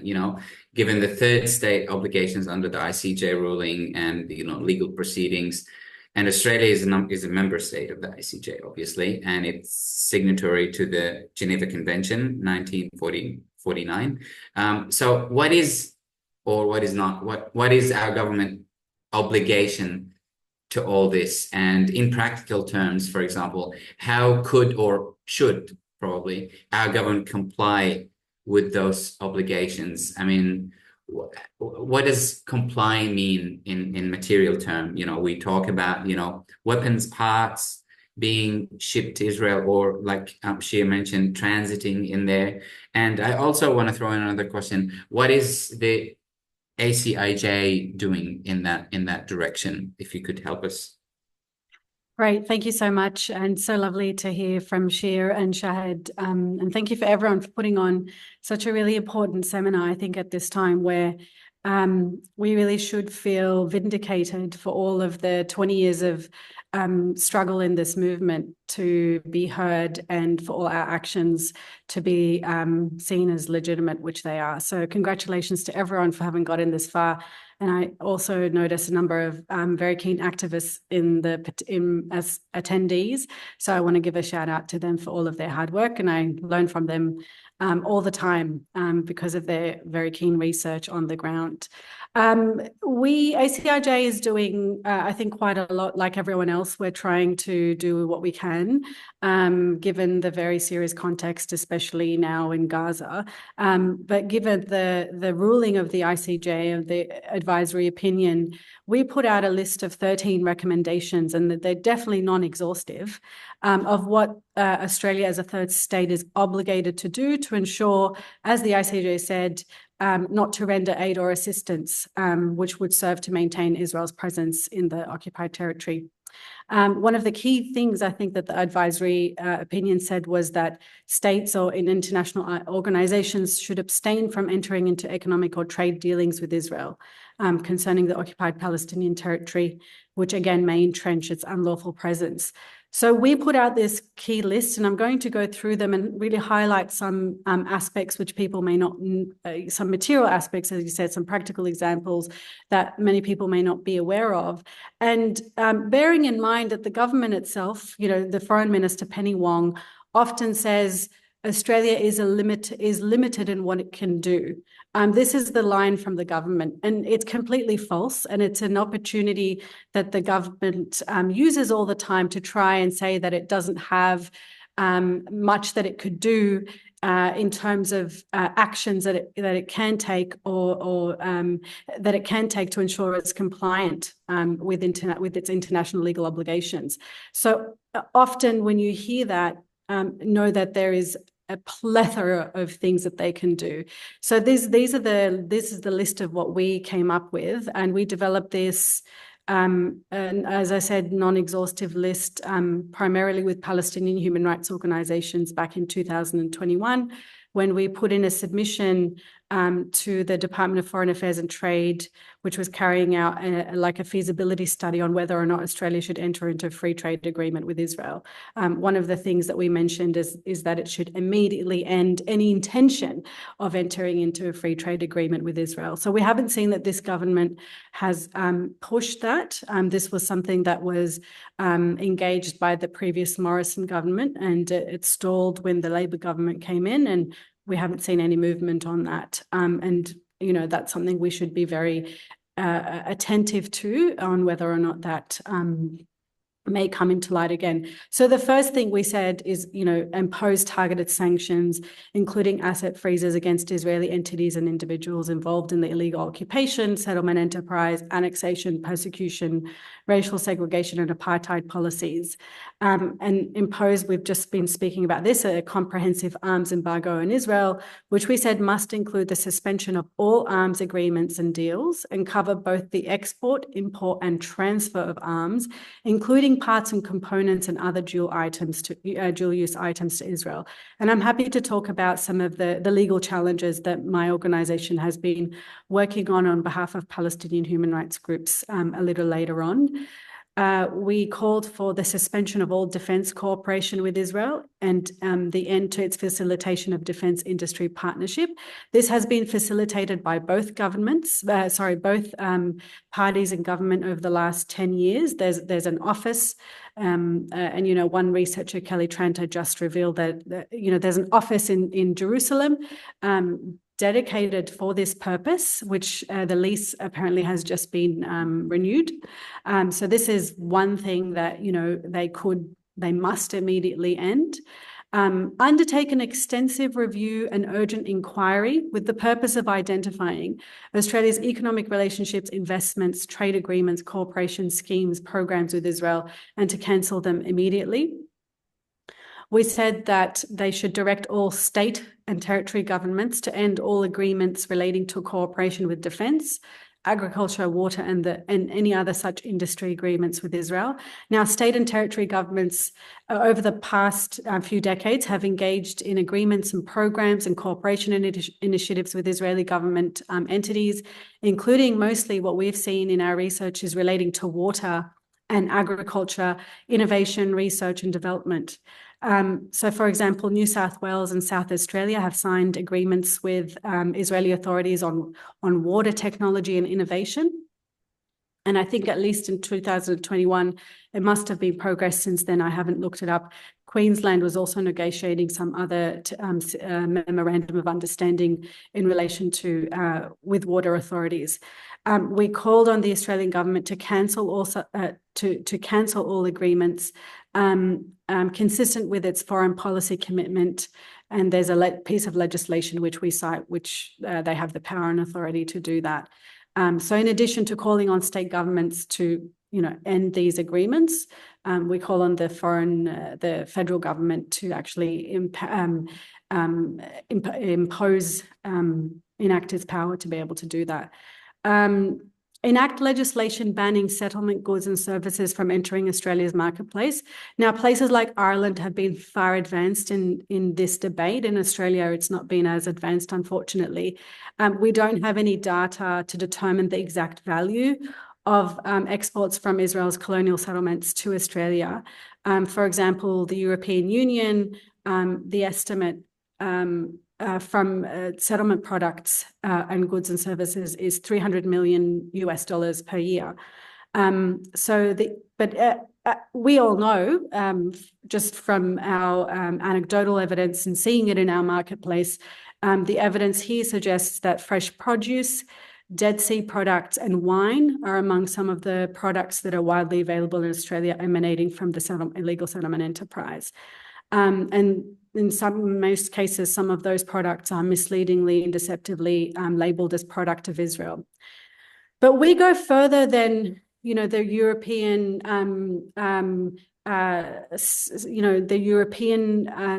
given the third state obligations under the ACIJ ruling and legal proceedings, and Australia is a member state of the ACIJ, obviously, and it's signatory to the Geneva Convention 1949. So what is or what is not what is our government obligation to all this? And in practical terms, for example, how could or should probably our government comply with those obligations? I mean, what does comply mean in material term? We talk about, weapons parts being shipped to Israel, or like Shir mentioned, transiting in there. And I also want to throw in another question. What is the ACIJ doing in that direction? If you could help us. Great, thank you so much, and so lovely to hear from Shir and Shahd. And thank you for everyone for putting on such a really important seminar, I think, at this time where we really should feel vindicated for all of the 20 years of struggle in this movement to be heard and for all our actions to be seen as legitimate, which they are. So congratulations to everyone for having gotten this far. And I also notice a number of very keen activists as attendees. So I want to give a shout out to them for all of their hard work. And I learn from them all the time because of their very keen research on the ground. ACIJ is doing, I think, quite a lot like everyone else. We're trying to do what we can, given the very serious context, especially now in Gaza. But given the ruling of the ICJ, of the advisory opinion, we put out a list of 13 recommendations, and they're definitely non-exhaustive, of what Australia as a third state is obligated to do to ensure, as the ICJ said, not to render aid or assistance, which would serve to maintain Israel's presence in the occupied territory. One of the key things I think that the advisory opinion said was that states or in international organizations should abstain from entering into economic or trade dealings with Israel concerning the occupied Palestinian territory, which again may entrench its unlawful presence. So we put out this key list, and I'm going to go through them and really highlight some aspects which people may not, some material aspects, as you said, some practical examples that many people may not be aware of. And bearing in mind that the government itself, the Foreign Minister, Penny Wong, often says Australia is limited in what it can do. This is the line from the government, and it's completely false. And it's an opportunity that the government uses all the time to try and say that it doesn't have much that it could do in terms of actions that it can take or that it can take to ensure it's compliant with its international legal obligations. So often when you hear that, know that there is a plethora of things that they can do. So this is the list of what we came up with, and we developed this, and as I said, non-exhaustive list, primarily with Palestinian human rights organizations back in 2021, when we put in a submission to the Department of Foreign Affairs and Trade, which was carrying out a feasibility study on whether or not Australia should enter into a free trade agreement with Israel. One of the things that we mentioned is that it should immediately end any intention of entering into a free trade agreement with Israel. So we haven't seen that this government has pushed that. This was something that was engaged by the previous Morrison government, and it stalled when the Labor government came in, and we haven't seen any movement on that. And, that's something we should be very attentive to, on whether or not that may come into light again. So the first thing we said is, impose targeted sanctions, including asset freezes against Israeli entities and individuals involved in the illegal occupation, settlement enterprise, annexation, persecution, racial segregation, and apartheid policies. And impose, we've just been speaking about this, a comprehensive arms embargo in Israel, which we said must include the suspension of all arms agreements and deals and cover both the export, import, and transfer of arms, including parts and components and other dual-use items to Israel. And I'm happy to talk about some of the legal challenges that my organization has been working on behalf of Palestinian human rights groups a little later on. We called for the suspension of all defense cooperation with Israel and the end to its facilitation of defense industry partnership. This has been facilitated by both parties in government over the last 10 years. There's an office, and one researcher, Kelly Tranter, just revealed that there's an office in Jerusalem dedicated for this purpose, which the lease apparently has just been renewed. So this is one thing that they must immediately end. Undertake an extensive review and urgent inquiry with the purpose of identifying Australia's economic relationships, investments, trade agreements, cooperation schemes, programs with Israel, and to cancel them immediately. We said that they should direct all state and territory governments to end all agreements relating to cooperation with defence agriculture, water, and any other such industry agreements with Israel. Now, state and territory governments over the past few decades have engaged in agreements and programs and cooperation initiatives with Israeli government entities, including mostly what we've seen in our research is relating to water and agriculture, innovation, research, and development. So, for example, New South Wales and South Australia have signed agreements with Israeli authorities on water technology and innovation. And I think at least in 2021, it must have been progress since then. I haven't looked it up. Queensland was also negotiating some other memorandum of understanding in relation to with water authorities. We called on the Australian government to cancel all agreements consistent with its foreign policy commitment. And there's a piece of legislation which we cite, which they have the power and authority to do that. So in addition to calling on state governments to, end these agreements, we call on the federal government to actually enact its power to be able to do that. Enact legislation banning settlement goods and services from entering Australia's marketplace. Now, places like Ireland have been far advanced in this debate. In Australia, it's not been as advanced, unfortunately. We don't have any data to determine the exact value of exports from Israel's colonial settlements to Australia. For example, the European Union, the estimate from settlement products and goods and services is $300 million per year. We all know, just from our anecdotal evidence and seeing it in our marketplace, the evidence here suggests that fresh produce, Dead Sea products, and wine are among some of the products that are widely available in Australia emanating from the illegal settlement enterprise. And in most cases, some of those products are misleadingly and deceptively labeled as product of Israel. But we go further than, the European,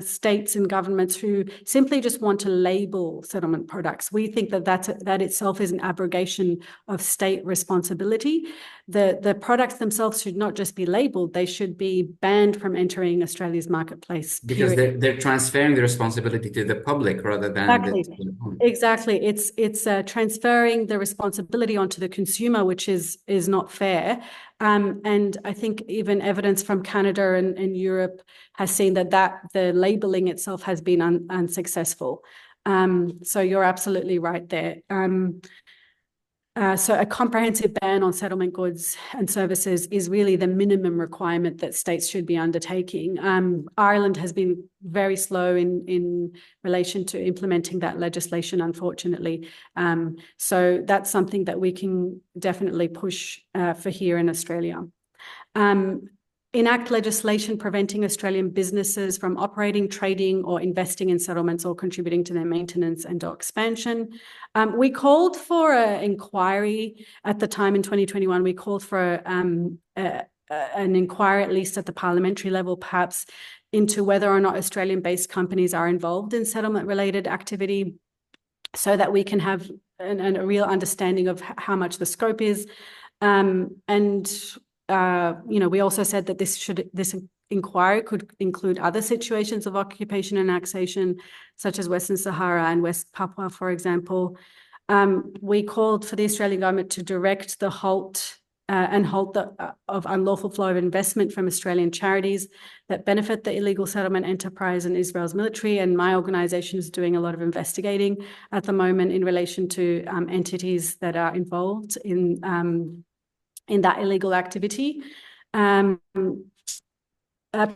states and governments who simply just want to label settlement products. We think that itself is an abrogation of state responsibility. The products themselves should not just be labeled; they should be banned from entering Australia's marketplace. Because they're transferring the responsibility to the public rather than Exactly. It's transferring the responsibility onto the consumer, which is not fair. And I think even evidence from Canada and Europe has seen that the labeling itself has been unsuccessful. So you're absolutely right there. So a comprehensive ban on settlement goods and services is really the minimum requirement that states should be undertaking. Ireland has been very slow in relation to implementing that legislation, unfortunately. So that's something that we can definitely push for here in Australia. Enact legislation preventing Australian businesses from operating, trading, or investing in settlements or contributing to their maintenance and/or expansion. We called for an inquiry at the time in 2021. We called for an inquiry, at least at the parliamentary level, perhaps, into whether or not Australian-based companies are involved in settlement-related activity, so that we can have a real understanding of how much the scope is. We also said that this inquiry could include other situations of occupation and annexation, such as Western Sahara and West Papua, for example. We called for the Australian government to direct the halt of unlawful flow of investment from Australian charities that benefit the illegal settlement enterprise and Israel's military. And my organisation is doing a lot of investigating at the moment in relation to entities that are involved in that illegal activity.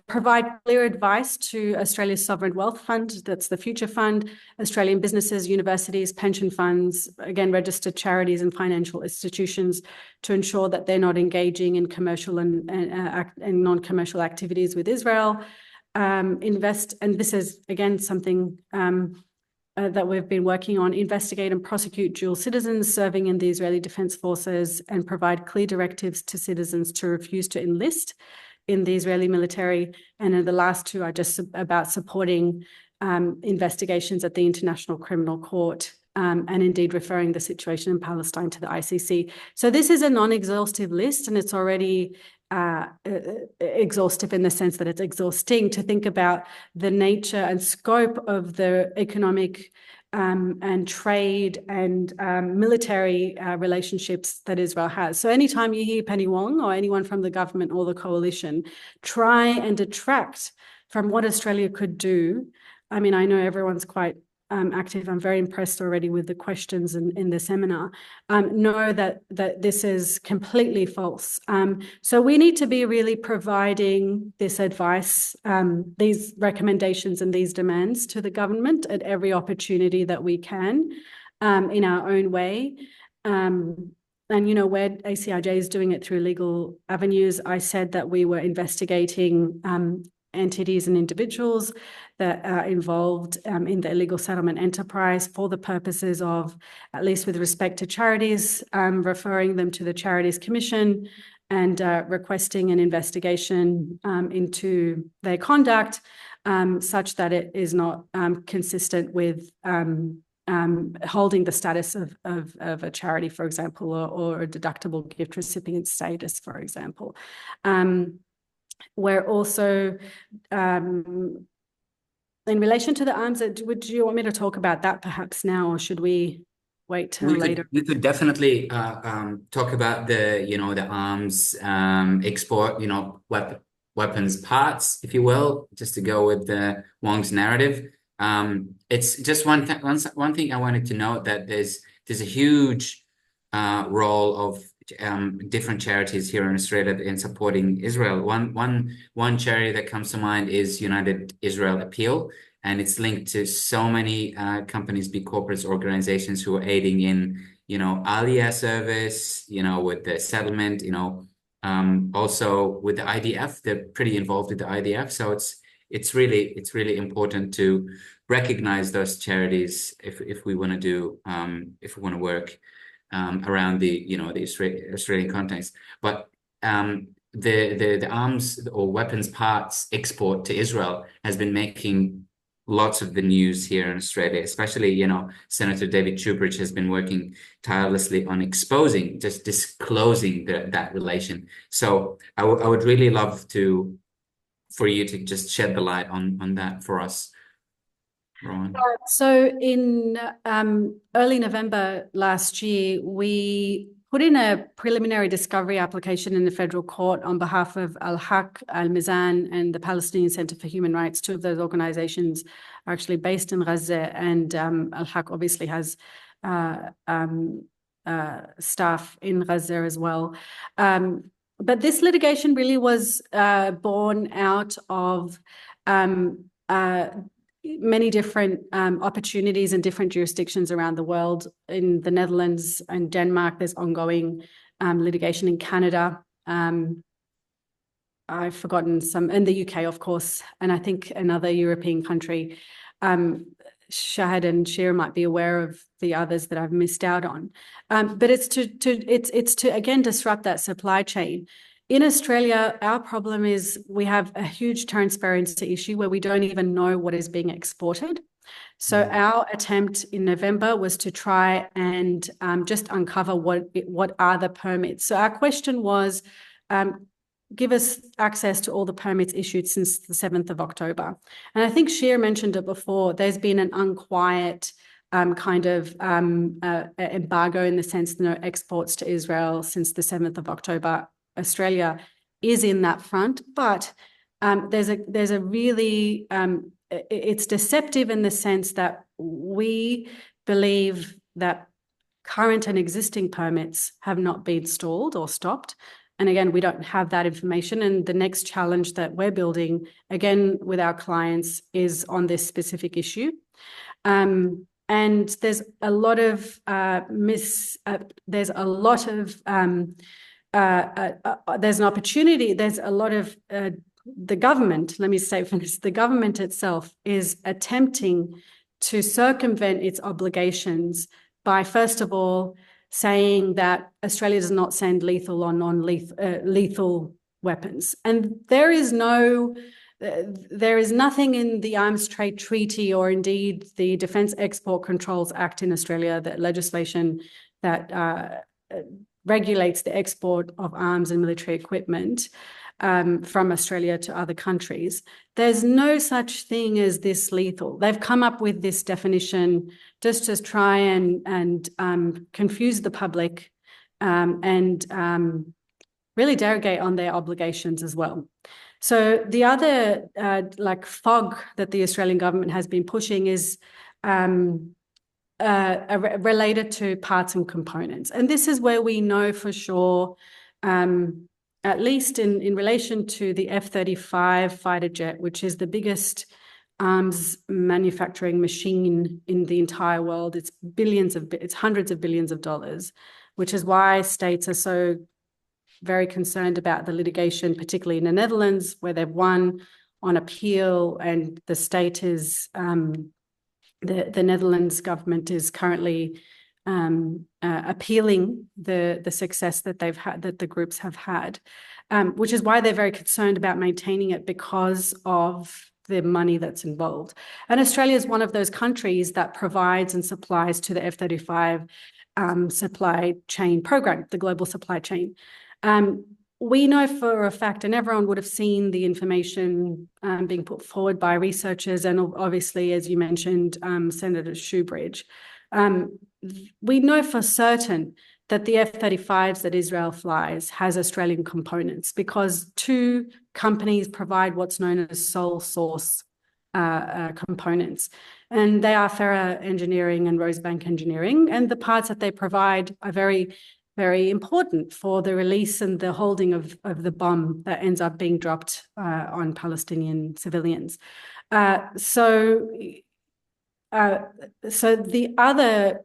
Provide clear advice to Australia's Sovereign Wealth Fund, that's the Future Fund, Australian businesses, universities, pension funds, again, registered charities and financial institutions, to ensure that they're not engaging in commercial and non-commercial activities with Israel. And this is, again, something that we've been working on, investigate and prosecute dual citizens serving in the Israeli Defense Forces and provide clear directives to citizens to refuse to enlist in the Israeli military. And then the last two are just about supporting investigations at the International Criminal Court and indeed referring the situation in Palestine to the ICC. So this is a non-exhaustive list, and it's already exhaustive in the sense that it's exhausting to think about the nature and scope of the economic and trade and military relationships that Israel has. So anytime you hear Penny Wong or anyone from the government or the coalition try and detract from what Australia could do, I mean, I know everyone's quite active. I'm very impressed already with the questions in the seminar. Know that this is completely false. So we need to be really providing this advice, these recommendations and these demands to the government at every opportunity that we can, in our own way. And, you know, where ACIJ is doing it through legal avenues, I said that we were investigating entities and individuals that are involved in the illegal settlement enterprise for the purposes of, at least with respect to charities, referring them to the Charities Commission and requesting an investigation into their conduct, such that it is not consistent with holding the status of a charity, for example, or a deductible gift recipient status, for example. We're also, in relation to the arms, would you want me to talk about that perhaps now, or should we wait till later? We could definitely talk about the, you know, the arms export, you know, weapons parts, if you will, just to go with the Wong's narrative. It's just one thing I wanted to note, that there's a huge role of different charities here in Australia in supporting Israel. One charity that comes to mind is United Israel Appeal, and it's linked to so many companies, big corporates, organizations who are aiding in, you know, Aliyah service, you know, with the settlement, you know, also with the IDF. They're pretty involved with the IDF, so it's really important to recognize those charities if we want to do if we want to work around the, you know, the Australian context. But the arms or weapons parts export to Israel has been making lots of the news here in Australia, especially, you know, Senator David Shoebridge has been working tirelessly on exposing, just disclosing that relation. So I would really love for you to just shed the light on that for us, Rawan. So in early November last year, we put in a preliminary discovery application in the federal court on behalf of Al-Haq, Al-Mizan, and the Palestinian Center for Human Rights. Two of those organizations are actually based in Gaza, and Al-Haq obviously has staff in Gaza as well. But this litigation really was born out of many different opportunities in different jurisdictions around the world. In the Netherlands and Denmark, there's ongoing litigation in Canada. I've forgotten some, in the UK, of course, and I think another European country. Shahd and Shir might be aware of the others that I've missed out on. But it's to again disrupt that supply chain. In Australia, our problem is we have a huge transparency issue where we don't even know what is being exported. So our attempt in November was to try and just uncover what are the permits. So our question was, give us access to all the permits issued since the 7th of October. And I think Shir mentioned it before, there's been an unquiet kind of embargo in the sense no exports to Israel since the 7th of October. Australia is in that front, but there's a really, it's deceptive in the sense that we believe that current and existing permits have not been stalled or stopped. And again, we don't have that information. And the next challenge that we're building, again, with our clients is on this specific issue. And there's a lot of there's an opportunity, there's a lot of the government, let me say for this, the government itself is attempting to circumvent its obligations by, first of all, saying that Australia does not send lethal or non-lethal lethal weapons. And there is no there is nothing in the Arms Trade Treaty or indeed the Defence Export Controls Act in Australia, that legislation that regulates the export of arms and military equipment from Australia to other countries. There's no such thing as this lethal. They've come up with this definition just to try and confuse the public and really derogate on their obligations as well. So the other fog that the Australian government has been pushing is related to parts and components. And this is where we know for sure, at least in relation to the F-35 fighter jet, which is the biggest arms manufacturing machine in the entire world. It's hundreds of billions of dollars, which is why states are so very concerned about the litigation, particularly in the Netherlands, where they've won on appeal, and the state is the Netherlands government is currently appealing the success that they've had, that the groups have had, which is why they're very concerned about maintaining it because of the money that's involved. And Australia is one of those countries that provides and supplies to the F-35 supply chain program, the global supply chain. We know for a fact, and everyone would have seen the information being put forward by researchers, and obviously, as you mentioned, Senator Shoebridge. We know for certain that the F-35s that Israel flies has Australian components, because two companies provide what's known as sole source components. And they are Farah Engineering and Rosebank Engineering. And the parts that they provide are very, very important for the release and the holding of the bomb that ends up being dropped on Palestinian civilians. So the other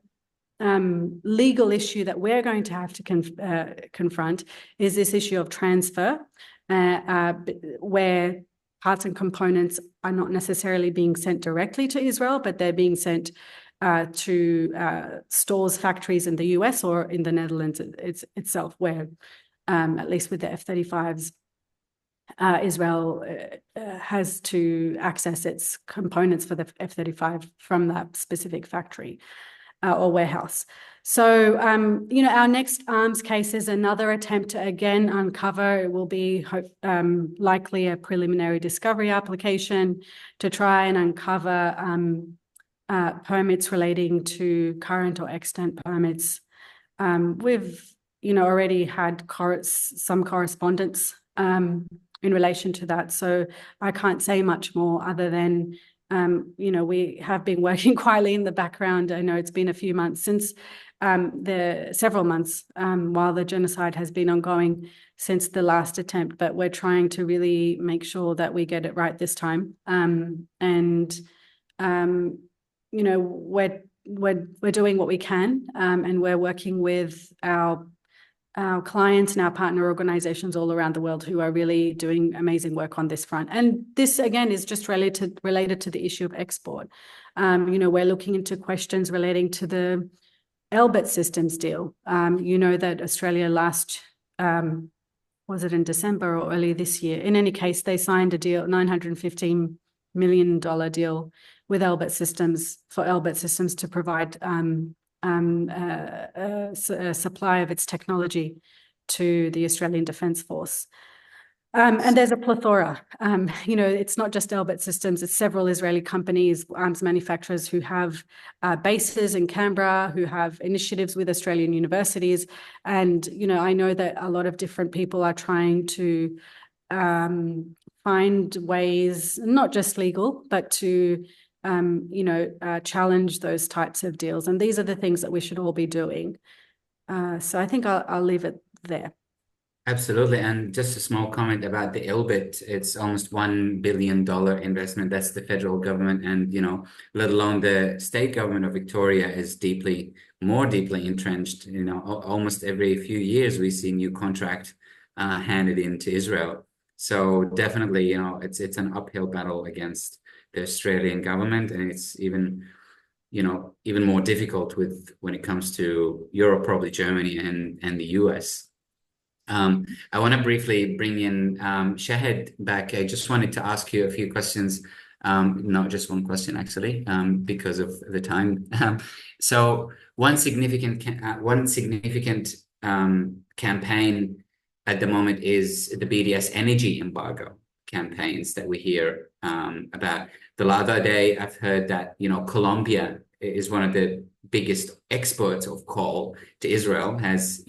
legal issue that we're going to have to confront is this issue of transfer, where parts and components are not necessarily being sent directly to Israel, but they're being sent to stores, factories in the US or in the Netherlands itself, where, at least with the F-35s, Israel has to access its components for the F-35 from that specific factory or warehouse. So, our next arms case is another attempt to again uncover. It will be likely a preliminary discovery application to try and uncover permits relating to current or extant permits. We've, already had some correspondence in relation to that. So I can't say much more other than, we have been working quietly in the background. I know it's been a few months since several months while the genocide has been ongoing since the last attempt, but we're trying to really make sure that we get it right this time. We're doing what we can, and we're working with our clients and our partner organizations all around the world who are really doing amazing work on this front. And this, again, is just related to the issue of export. We're looking into questions relating to the Elbit Systems deal. That Australia last, was it in December or early this year? In any case, they signed a deal, $915 million deal with Elbit Systems, for Elbit Systems to provide a supply of its technology to the Australian Defence Force. And there's a plethora. It's not just Elbit Systems, it's several Israeli companies, arms manufacturers who have bases in Canberra, who have initiatives with Australian universities. And, I know that a lot of different people are trying to find ways, not just legal, but to challenge those types of deals. And these are the things that we should all be doing. So I think I'll leave it there. Absolutely. And just a small comment about the Elbit. It's almost $1 billion investment. That's the federal government. And, let alone the state government of Victoria is more deeply entrenched. Almost every few years we see new contract handed in to Israel. So definitely, it's an uphill battle against the Australian government, and it's even more difficult when it comes to Europe, probably Germany and the US. I want to briefly bring in Shahd back. I just wanted to ask you a few questions, not just one question actually, because of the time. So one significant campaign at the moment is the BDS energy embargo campaigns that we hear about. The other day, I've heard that Colombia is one of the biggest exports of coal to Israel, has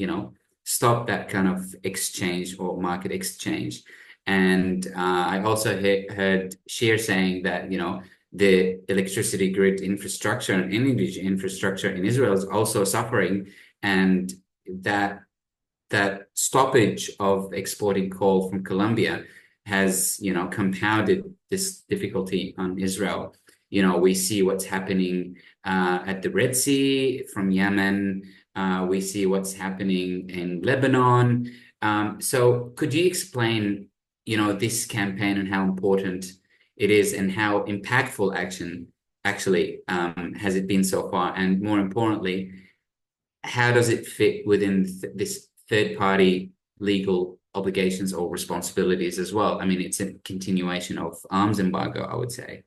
stop that kind of exchange or market exchange. And I also heard Shir saying that, the electricity grid infrastructure and energy infrastructure in Israel is also suffering, and that stoppage of exporting coal from Colombia has, compounded this difficulty on Israel. We see what's happening at the Red Sea from Yemen. We see what's happening in Lebanon. So could you explain, this campaign and how important it is and how impactful actually has it been so far? And more importantly, how does it fit within this third-party legal obligations or responsibilities as well? I mean, it's a continuation of arms embargo, I would say.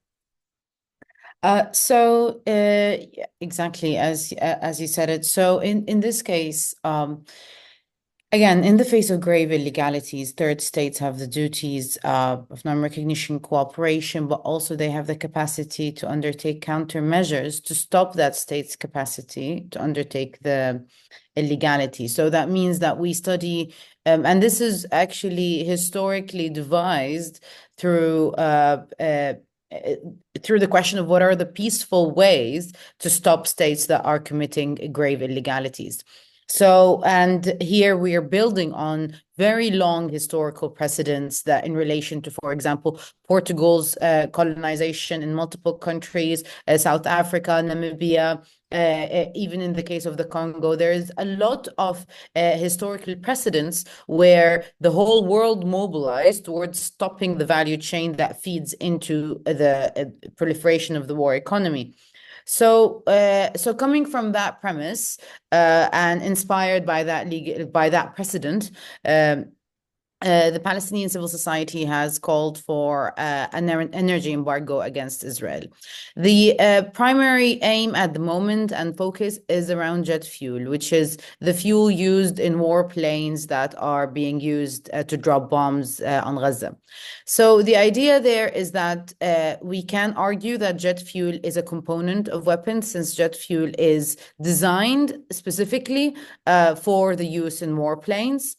Exactly as you said it. So in this case, again, in the face of grave illegalities, third states have the duties of non-recognition, cooperation, but also they have the capacity to undertake countermeasures to stop that state's capacity to undertake the illegality. So that means that we study, and this is actually historically devised through the question of what are the peaceful ways to stop states that are committing grave illegalities. So, and here we are building on very long historical precedents that in relation to, for example, Portugal's colonization in multiple countries, South Africa, Namibia, even in the case of the Congo, there is a lot of historical precedents where the whole world mobilized towards stopping the value chain that feeds into the proliferation of the war economy. So coming from that premise and inspired by that precedent, the Palestinian civil society has called for an energy embargo against Israel. The primary aim at the moment and focus is around jet fuel, which is the fuel used in warplanes that are being used to drop bombs on Gaza. So the idea there is that we can argue that jet fuel is a component of weapons, since jet fuel is designed specifically for the use in warplanes.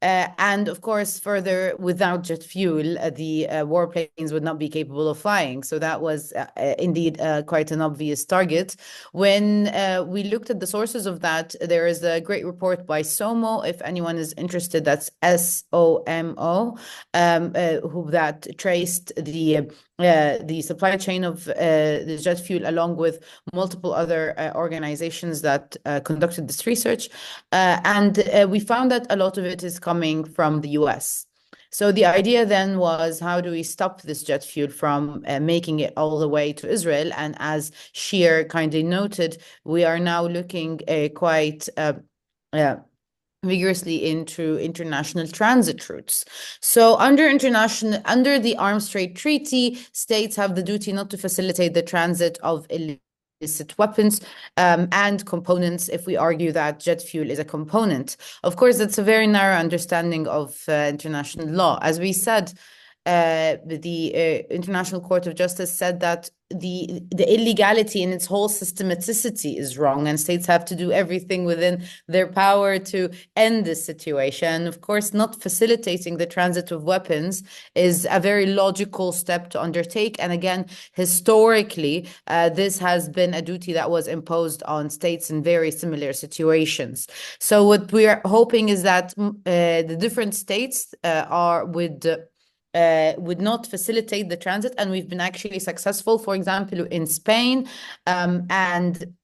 And of course, further, without jet fuel, the warplanes would not be capable of flying. So that was indeed quite an obvious target. When we looked at the sources of that, there is a great report by SOMO. If anyone is interested, that's SOMO, who that traced the supply chain of the jet fuel along with multiple other organizations that conducted this research. And we found that a lot of it is coming from the US. So the idea then was, how do we stop this jet fuel from making it all the way to Israel? And as Shir kindly noted, we are now looking quite vigorously into international transit routes. So under the Arms Trade Treaty, states have the duty not to facilitate the transit of illicit weapons and components, if we argue that jet fuel is a component. Of course, that's a very narrow understanding of international law. As we said, the International Court of Justice said that the illegality in its whole systematicity is wrong, and states have to do everything within their power to end this situation. Of course, not facilitating the transit of weapons is a very logical step to undertake. And again, historically, this has been a duty that was imposed on states in very similar situations. So what we are hoping is that the different states would not facilitate the transit, and we've been actually successful, for example, in Spain and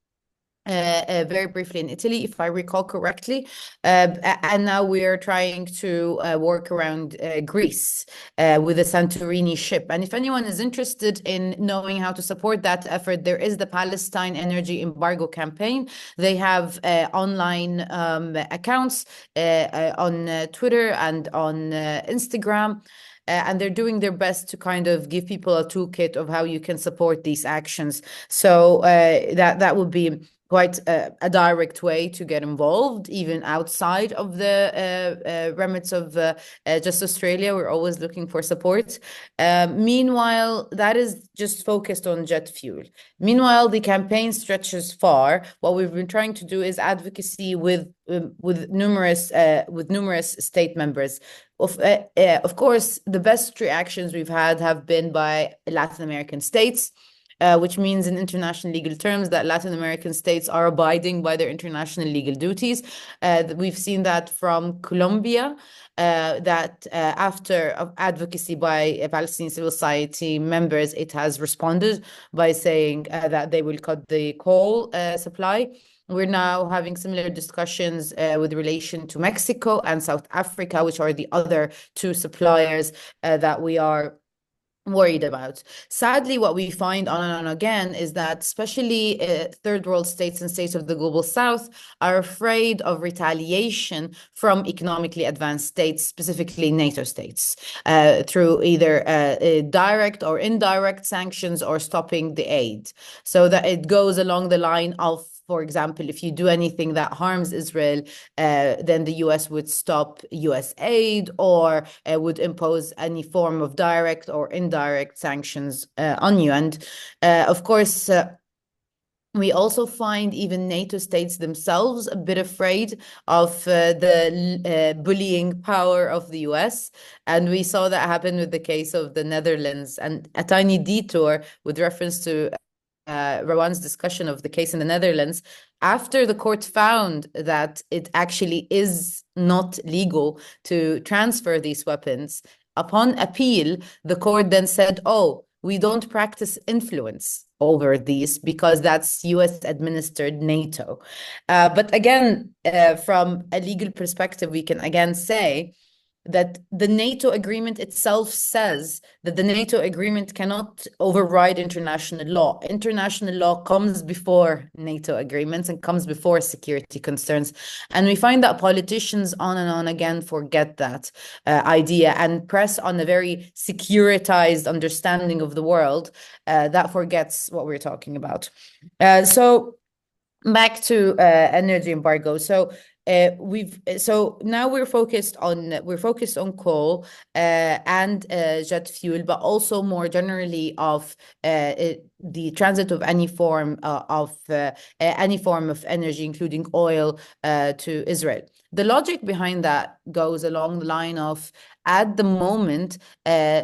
very briefly in Italy, if I recall correctly. And now we are trying to work around Greece with the Santorini ship. And if anyone is interested in knowing how to support that effort, there is the Palestine Energy Embargo Campaign. They have online accounts on Twitter and on Instagram. And they're doing their best to kind of give people a toolkit of how you can support these actions. So that would be quite a direct way to get involved, even outside of the remits of just Australia. We're always looking for support. Meanwhile, that is just focused on jet fuel. Meanwhile, the campaign stretches far. What we've been trying to do is advocacy with numerous state members. Of course, the best reactions we've had have been by Latin American states. Which means in international legal terms that Latin American states are abiding by their international legal duties. We've seen that from Colombia, that after advocacy by Palestinian civil society members, it has responded by saying that they will cut the coal supply. We're now having similar discussions with relation to Mexico and South Africa, which are the other two suppliers that we are worried about. Sadly, what we find on and on again is that especially third world states and states of the global south are afraid of retaliation from economically advanced states, specifically NATO states, through either direct or indirect sanctions or stopping the aid. So that it goes along the line of, for example, if you do anything that harms Israel, then the US would stop US aid or would impose any form of direct or indirect sanctions on you. And of course, we also find even NATO states themselves a bit afraid of the bullying power of the US. And we saw that happen with the case of the Netherlands. And a tiny detour with reference to Rawan's discussion of the case in the Netherlands, after the court found that it actually is not legal to transfer these weapons, upon appeal, the court then said, oh, we don't practice influence over these because that's US administered NATO. But again, from a legal perspective, we can again say that the NATO agreement itself says that the NATO agreement cannot override international law. International law comes before NATO agreements and comes before security concerns. And we find that politicians on and on again forget that idea and press on a very securitized understanding of the world that forgets what we're talking about. So back to energy embargo. So now we're focused on coal and jet fuel, but also more generally of the transit of any form of energy, including oil, to Israel. The logic behind that goes along the line of, at the moment,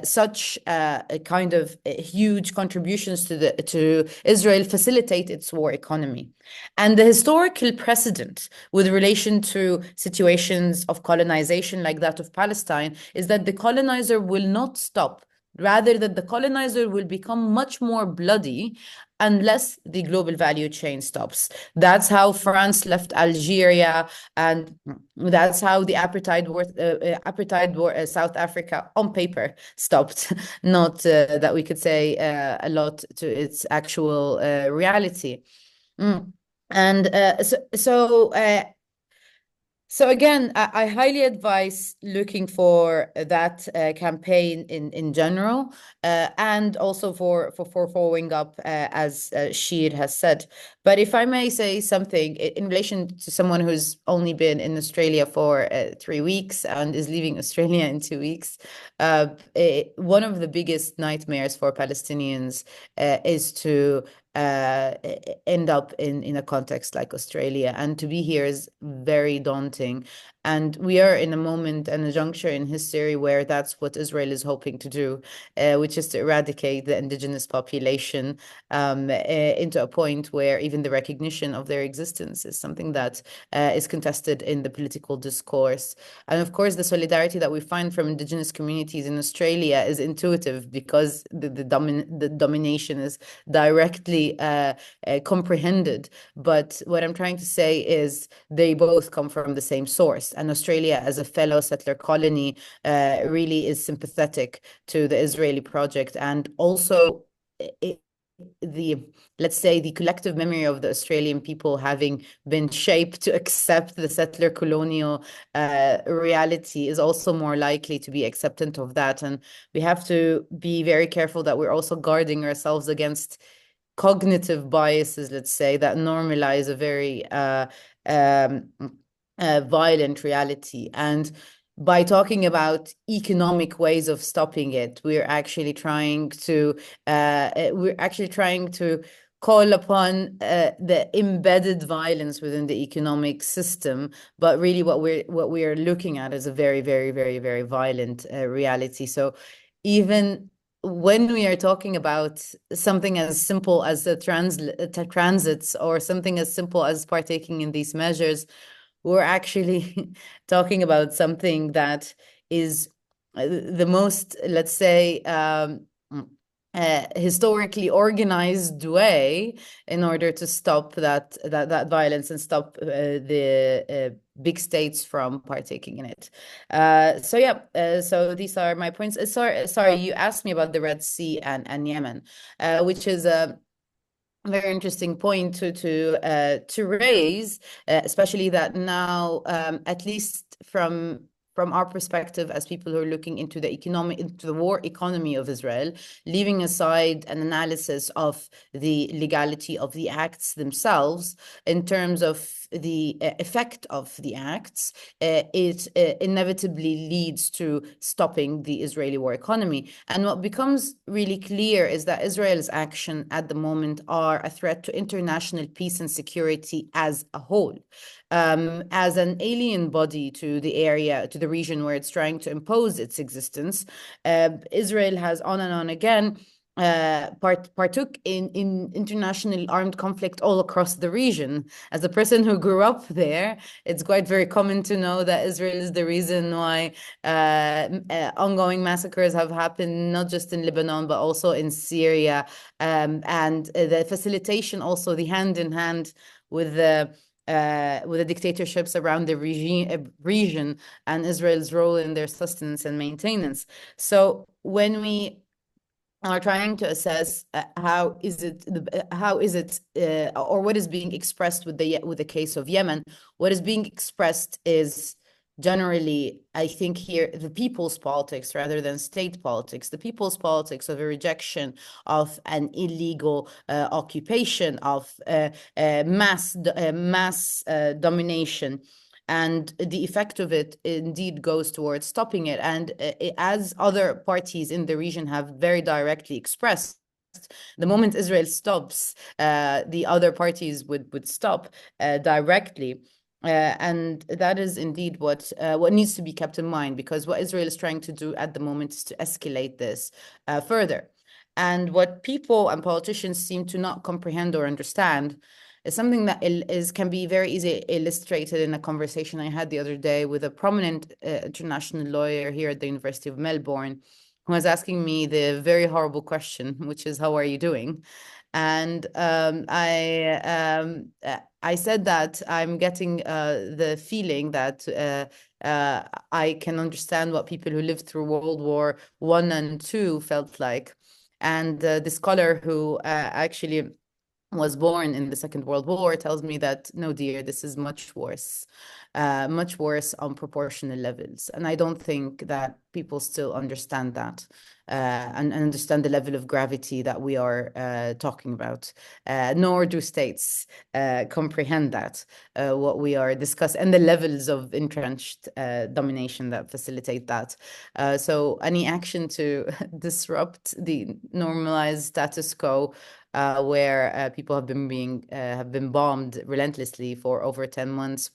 such a kind of huge contributions to Israel facilitate its war economy. And the historical precedent with relation to situations of colonization like that of Palestine is that the colonizer will not stop. Rather, that the colonizer will become much more bloody unless the global value chain stops. That's how France left Algeria, and that's how the apartheid war South Africa on paper stopped. Not that we could say a lot to its actual reality. And so again, I highly advise looking for that campaign in general, and also for following up, as Shir has said. But if I may say something in relation to someone who's only been in Australia for 3 weeks and is leaving Australia in 2 weeks, one of the biggest nightmares for Palestinians is to end up in a context like Australia, and to be here is very daunting. And we are in a moment and a juncture in history where that's what Israel is hoping to do, which is to eradicate the indigenous population into a point where even the recognition of their existence is something that is contested in the political discourse. And of course, the solidarity that we find from indigenous communities in Australia is intuitive because the domination is directly comprehended. But what I'm trying to say is they both come from the same source. And Australia, as a fellow settler colony, really is sympathetic to the Israeli project. And also, let's say the collective memory of the Australian people having been shaped to accept the settler colonial reality is also more likely to be acceptant of that. And we have to be very careful that we're also guarding ourselves against cognitive biases, let's say, that normalize a very violent reality. And by talking about economic ways of stopping it, we're actually trying to call upon the embedded violence within the economic system. But really, what we're looking at is a very, very, very, very violent reality. So even when we are talking about something as simple as the transits, or something as simple as partaking in these measures, we're actually talking about something that is the most, let's say, historically organized way in order to stop that violence and stop the big states from partaking in it. So these are my points. Sorry, you asked me about the Red Sea and Yemen, which is a very interesting point to raise, especially that now, at least from our perspective as people who are looking into the war economy of Israel, leaving aside an analysis of the legality of the acts themselves in terms of the effect of the acts, it inevitably leads to stopping the Israeli war economy. And what becomes really clear is that Israel's action at the moment are a threat to international peace and security as a whole. As an alien body to the area, to the region where it's trying to impose its existence, Israel has on and on again partook in international armed conflict all across the region. As a person who grew up there, it's quite very common to know that Israel is the reason why ongoing massacres have happened, not just in Lebanon, but also in Syria, and the facilitation, also the hand in hand with the dictatorships around the region and Israel's role in their sustenance and maintenance. So when we are trying to assess how is it or what is being expressed with the case of Yemen, what is being expressed is generally, I think here, the people's politics rather than state politics, the people's politics of a rejection of an illegal occupation, of mass domination. And the effect of it indeed goes towards stopping it. And as other parties in the region have very directly expressed, the moment Israel stops, the other parties would stop directly. And that is indeed what needs to be kept in mind, because what Israel is trying to do at the moment is to escalate this further. And what people and politicians seem to not comprehend or understand is something that can be very easily illustrated in a conversation I had the other day with a prominent international lawyer here at the University of Melbourne, who was asking me the very horrible question, which is, how are you doing? And I said that I'm getting the feeling that I can understand what people who lived through World War I and II felt like. And the scholar who actually was born in the Second World War tells me that, no, dear, this is much worse on proportional levels. And I don't think that people still understand that and understand the level of gravity that we are talking about, nor do states comprehend that, what we are discussing, and the levels of entrenched domination that facilitate that. So any action to disrupt the normalized status quo where people have been bombed relentlessly for over 10 months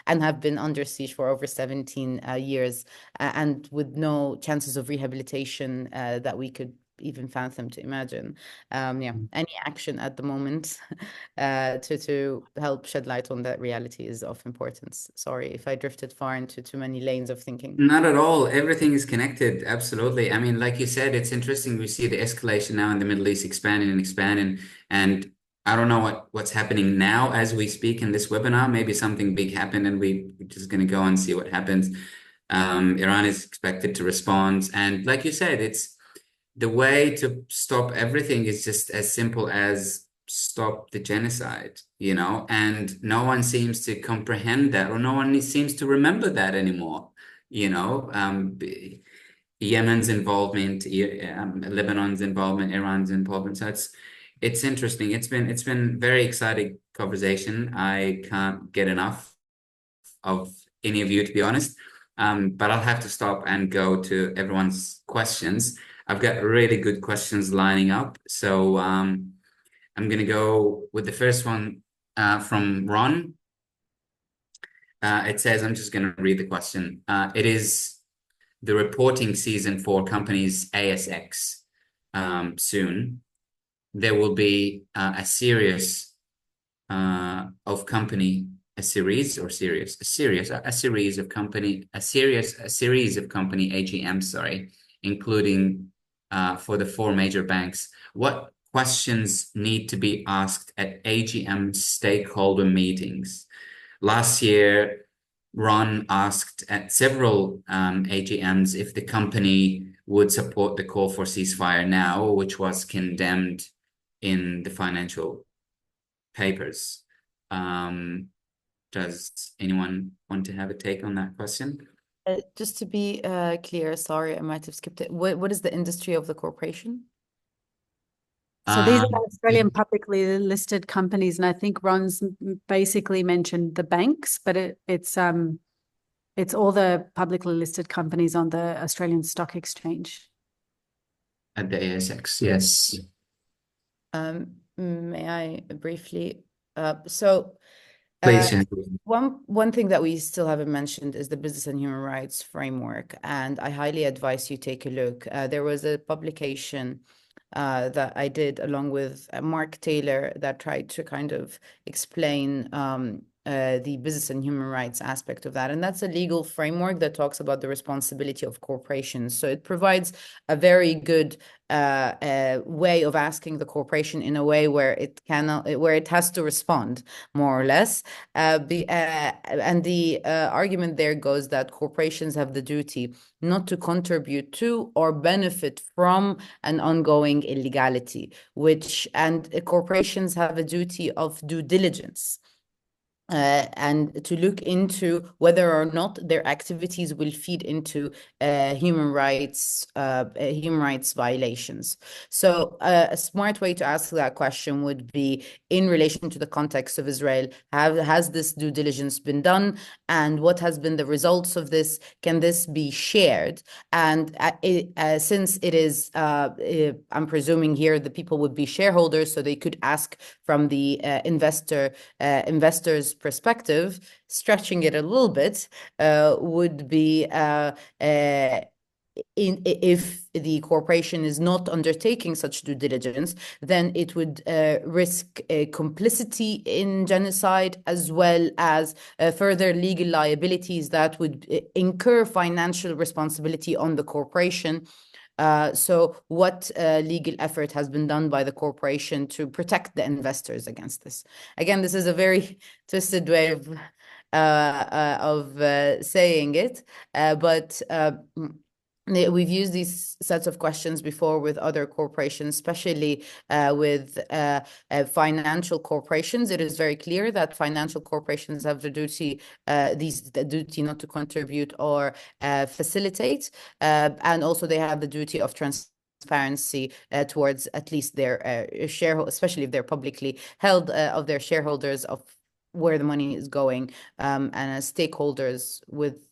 and have been under siege for over 17 years, and with no chances of rehabilitation that we could even fathom to imagine. Any action at the moment to help shed light on that reality is of importance. Sorry if I drifted far into too many lanes of thinking. Not at all. Everything is connected. Absolutely. I mean, like you said, it's interesting. We see the escalation now in the Middle East expanding and expanding. And I don't know what's happening now as we speak in this webinar. Maybe something big happened and we're just going to go and see what happens. Iran is expected to respond. And like you said, it's the way to stop everything is just as simple as stop the genocide, and no one seems to comprehend that, or no one seems to remember that anymore. Yemen's involvement, Lebanon's involvement, Iran's involvement. So it's interesting. It's been very exciting conversation. I can't get enough of any of you, to be honest. But I'll have to stop and go to everyone's questions. I've got really good questions lining up. So I'm going to go with the first one from Ron. It says, I'm just going to read the question. It is the reporting season for companies ASX soon. There will be a series of company AGMs, sorry, including for the 4 major banks. What questions need to be asked at AGM stakeholder meetings? Last year, Ron asked at several AGMs if the company would support the call for ceasefire now, which was condemned in the financial papers. Does anyone want to have a take on that question? Just to be clear, sorry, I might have skipped it. What is the industry of the corporation? So these are Australian publicly listed companies, and I think Ron's basically mentioned the banks, but it's all the publicly listed companies on the Australian Stock Exchange. At the ASX, yes. May I briefly? Please, one thing that we still haven't mentioned is the Business and Human Rights Framework, and I highly advise you take a look. There was a publication that I did along with Mark Taylor that tried to kind of explain the business and human rights aspect of that. And that's a legal framework that talks about the responsibility of corporations. So it provides a very good way of asking the corporation in a way where it has to respond more or less. And the argument there goes that corporations have the duty not to contribute to or benefit from an ongoing illegality, and corporations have a duty of due diligence. And to look into whether or not their activities will feed into human rights violations. So a smart way to ask that question would be in relation to the context of Israel. Has this due diligence been done? And what has been the results of this? Can this be shared? And since it is, I'm presuming here the people would be shareholders, so they could ask from the investors' perspective, stretching it a little bit, would be if the corporation is not undertaking such due diligence, then it would risk complicity in genocide, as well as further legal liabilities that would incur financial responsibility on the corporation. So what legal effort has been done by the corporation to protect the investors against this? Again, this is a very twisted way of saying it, but we've used these sets of questions before with other corporations, especially with financial corporations. It is very clear that financial corporations have the duty, the duty not to contribute or facilitate, and also they have the duty of transparency towards at least their shareholders, especially if they're publicly held, of their shareholders, of where the money is going, and as stakeholders with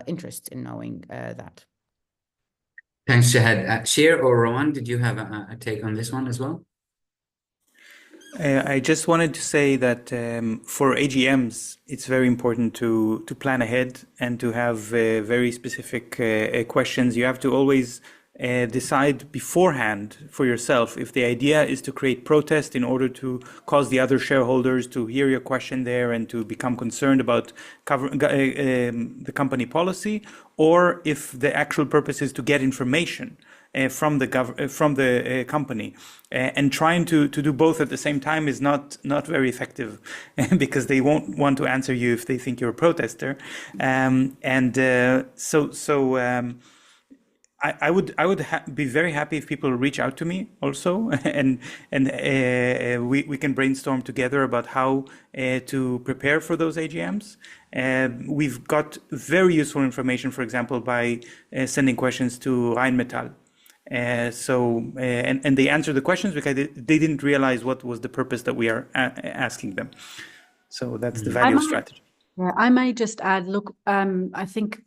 interest in knowing that. Thanks, Shahd. Shir or Rawan, did you have a take on this one as well? I just wanted to say that for AGMs, it's very important to plan ahead and to have very specific questions. You have to always decide beforehand for yourself if the idea is to create protest in order to cause the other shareholders to hear your question there and to become concerned about the company policy, or if the actual purpose is to get information from the company, and trying to do both at the same time is not very effective because they won't want to answer you if they think you're a protester, I would be very happy if people reach out to me also, and we can brainstorm together about how to prepare for those AGMs. We've got very useful information, for example, by sending questions to Rheinmetall. And they answer the questions because they didn't realize what was the purpose that we are asking them. So that's the value of strategy. Yeah, I may just add, look, I think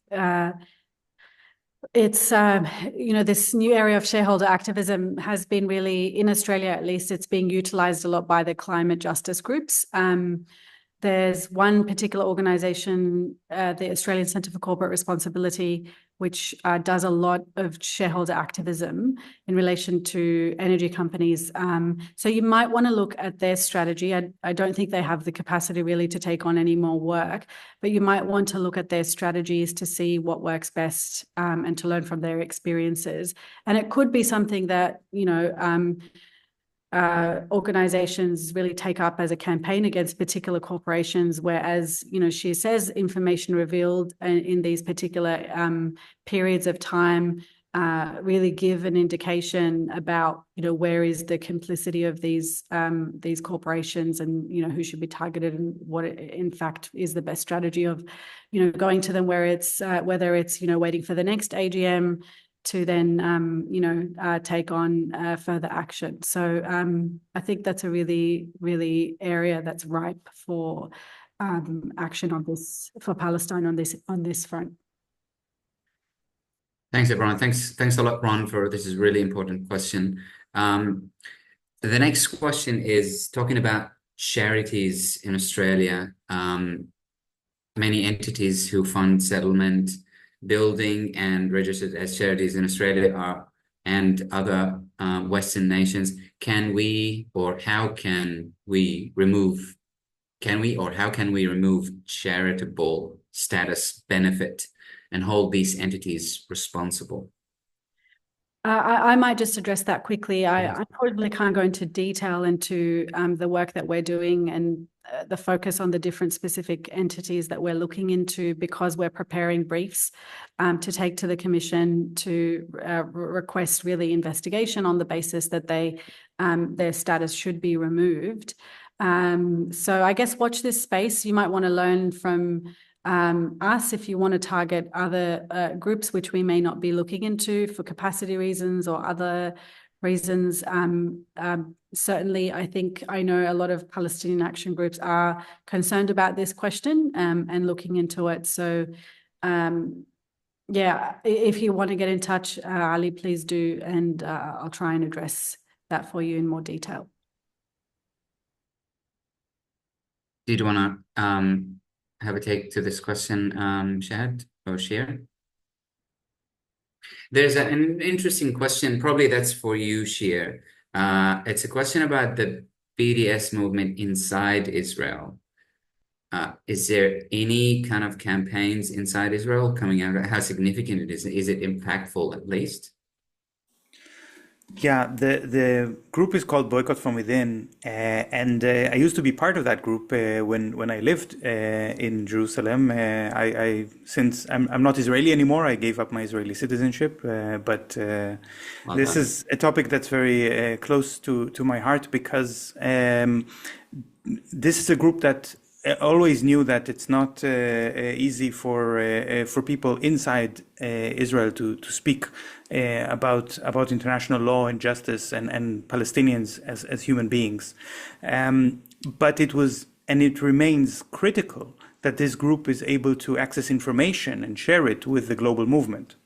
it's, this new area of shareholder activism has been really, in Australia at least, it's being utilised a lot by the climate justice groups. There's one particular organisation, the Australian Centre for Corporate Responsibility, which does a lot of shareholder activism in relation to energy companies. So you might want to look at their strategy. I don't think they have the capacity really to take on any more work, but you might want to look at their strategies to see what works best, and to learn from their experiences. And it could be something that, organizations really take up as a campaign against particular corporations, whereas, she says information revealed in these particular periods of time really give an indication about, where is the complicity of these corporations, and, who should be targeted, and what in fact is the best strategy of, going to them where it's whether it's, waiting for the next AGM to then, take on further action. So I think that's a really, really area that's ripe for action on this, for Palestine on this front. Thanks, everyone. Thanks a lot, Ron, for this is a really important question. The next question is talking about charities in Australia. Many entities who fund settlement, building, and registered as charities in Australia and other Western nations. Can we or how can we remove charitable status benefit and hold these entities responsible? I might just address that quickly. I probably can't go into detail into the work that we're doing and the focus on the different specific entities that we're looking into, because we're preparing briefs to take to the Commission to request really investigation on the basis that their status should be removed. So I guess watch this space. You might want to learn from us if you want to target other groups which we may not be looking into for capacity reasons or other reasons. Certainly, I know a lot of Palestinian action groups are concerned about this question and looking into it. So if you want to get in touch, Ali, please do, and I'll try and address that for you in more detail. Did you want to have a take to this question, Shahd or Shir? There's an interesting question, probably that's for you, Shir. It's a question about the BDS movement inside Israel. Is there any kind of campaigns inside Israel coming out? How significant it is? Is it impactful at least? Yeah, the group is called Boycott from Within, and I used to be part of that group when I lived in Jerusalem. Since I'm not Israeli anymore, I gave up my Israeli citizenship. But this is a topic that's very close to my heart, because this is a group that always knew that it's not easy for people inside Israel to speak about international law and justice and Palestinians as human beings. But it was, and it remains critical that this group is able to access information and share it with the global movement.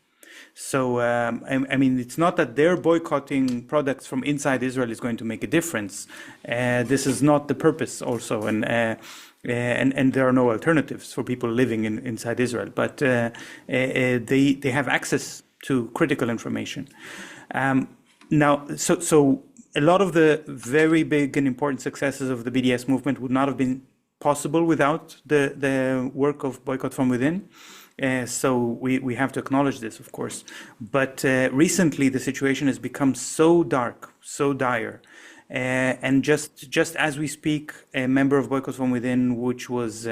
So, I mean, it's not that they're boycotting products from inside Israel is going to make a difference. This is not the purpose also. And there are no alternatives for people living inside Israel. But they have access to critical information. Now, so a lot of the very big and important successes of the BDS movement would not have been possible without the work of Boycott from Within. So we have to acknowledge this, of course. But recently, the situation has become so dark, so dire. And just as we speak, a member of Boycott from Within, which was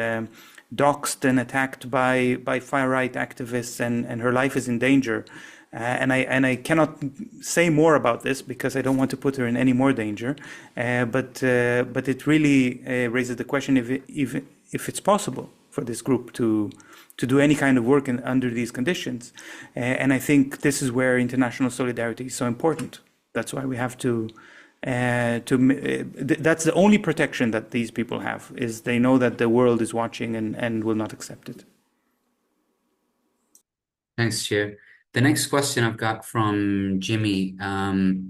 doxxed and attacked by far-right activists, and her life is in danger. And I cannot say more about this because I don't want to put her in any more danger. But it really raises the question if it's possible for this group to do any kind of work under these conditions. And I think this is where international solidarity is so important. That's why we have to. That's the only protection that these people have, is they know that the world is watching and will not accept it. Thanks, Shir. The next question I've got from Jimmy,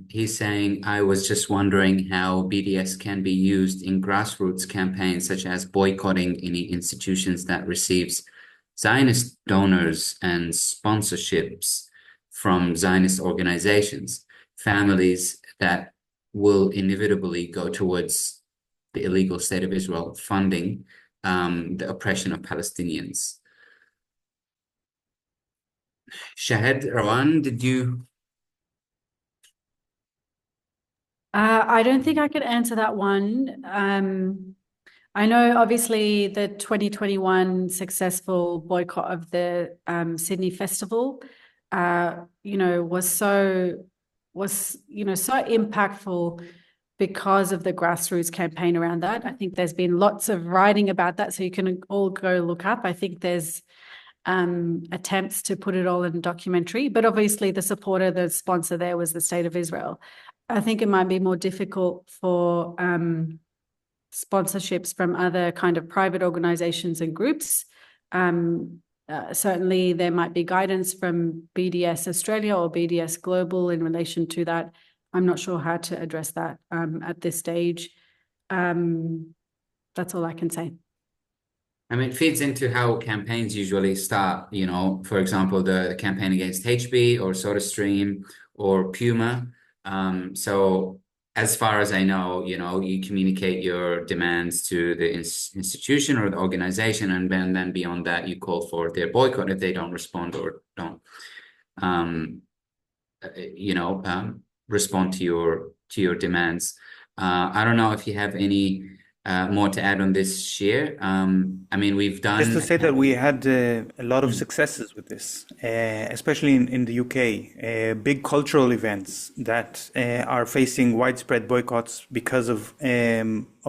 he's saying, I was just wondering how BDS can be used in grassroots campaigns, such as boycotting any institutions that receives Zionist donors and sponsorships from Zionist organizations, families that will inevitably go towards the illegal state of Israel funding the oppression of Palestinians. Shahd, Rawan, did you? I don't think I could answer that one. I know obviously the 2021 successful boycott of the Sydney Festival, was so impactful because of the grassroots campaign around that. I think there's been lots of writing about that, so you can all go look up. I think there's attempts to put it all in a documentary, but obviously the sponsor there was the State of Israel. I think it might be more difficult for sponsorships from other kind of private organizations and groups. Certainly there might be guidance from BDS Australia or BDS Global in relation to that. I'm not sure how to address that at this stage. That's all I can say. I mean, it feeds into how campaigns usually start, for example, the campaign against HB or SodaStream or Puma. So as far as I know, you communicate your demands to the institution or the organization, and then beyond that, you call for their boycott if they don't respond or don't, respond to your demands. I don't know if you have any more to add on this, Shir. I mean, we've done... Just to say that we had a lot of successes with this, especially in the UK. Big cultural events that are facing widespread boycotts because of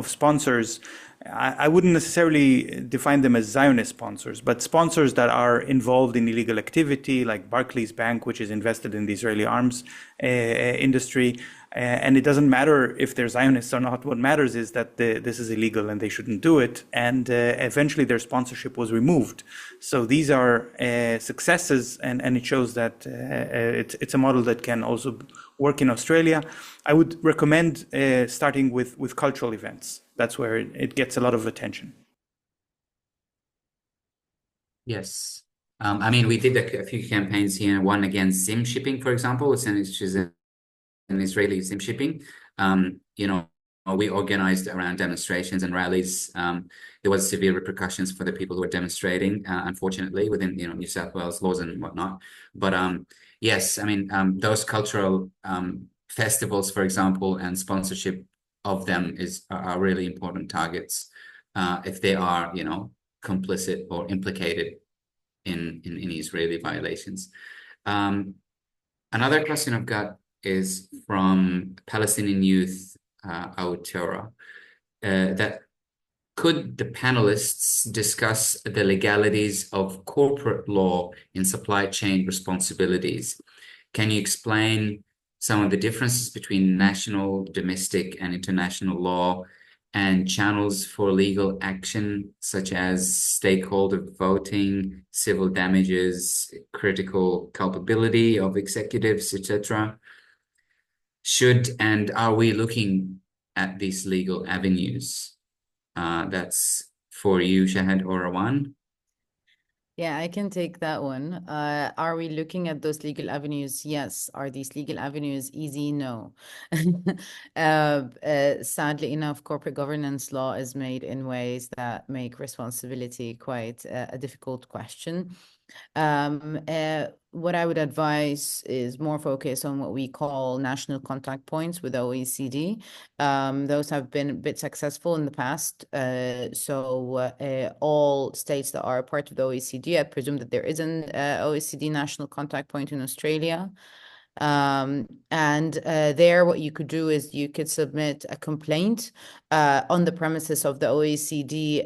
sponsors. I wouldn't necessarily define them as Zionist sponsors, but sponsors that are involved in illegal activity, like Barclays Bank, which is invested in the Israeli arms industry. And it doesn't matter if they're Zionists or not. What matters is that this is illegal and they shouldn't do it. And eventually their sponsorship was removed. So these are successes, and it shows that it's a model that can also work in Australia. I would recommend starting with cultural events. That's where it gets a lot of attention. Yes. I mean, we did a few campaigns here, one against SIM shipping, for example, which is an Israeli SIM shipping. We organized around demonstrations and rallies. There was severe repercussions for the people who were demonstrating, unfortunately, within New South Wales laws and whatnot. But yes, I mean, those cultural festivals, for example, and sponsorship of them are really important targets if they are, complicit or implicated in Israeli violations. Another question I've got is from Palestinian Youth Autora, that could the panelists discuss the legalities of corporate law in supply chain responsibilities? Can you explain some of the differences between national, domestic, and international law, and channels for legal action, such as stakeholder voting, civil damages, critical culpability of executives, etc. Should and are we looking at these legal avenues? That's for you, Shahd or Rawan. Yeah, I can take that one. Are we looking at those legal avenues? Yes. Are these legal avenues easy? No. Sadly enough, corporate governance law is made in ways that make responsibility quite a difficult question. What I would advise is more focus on what we call national contact points with OECD. Those have been a bit successful in the past. All states that are part of the OECD, I presume that there is an OECD national contact point in Australia. There, what you could do is you could submit a complaint on the premises of the OECD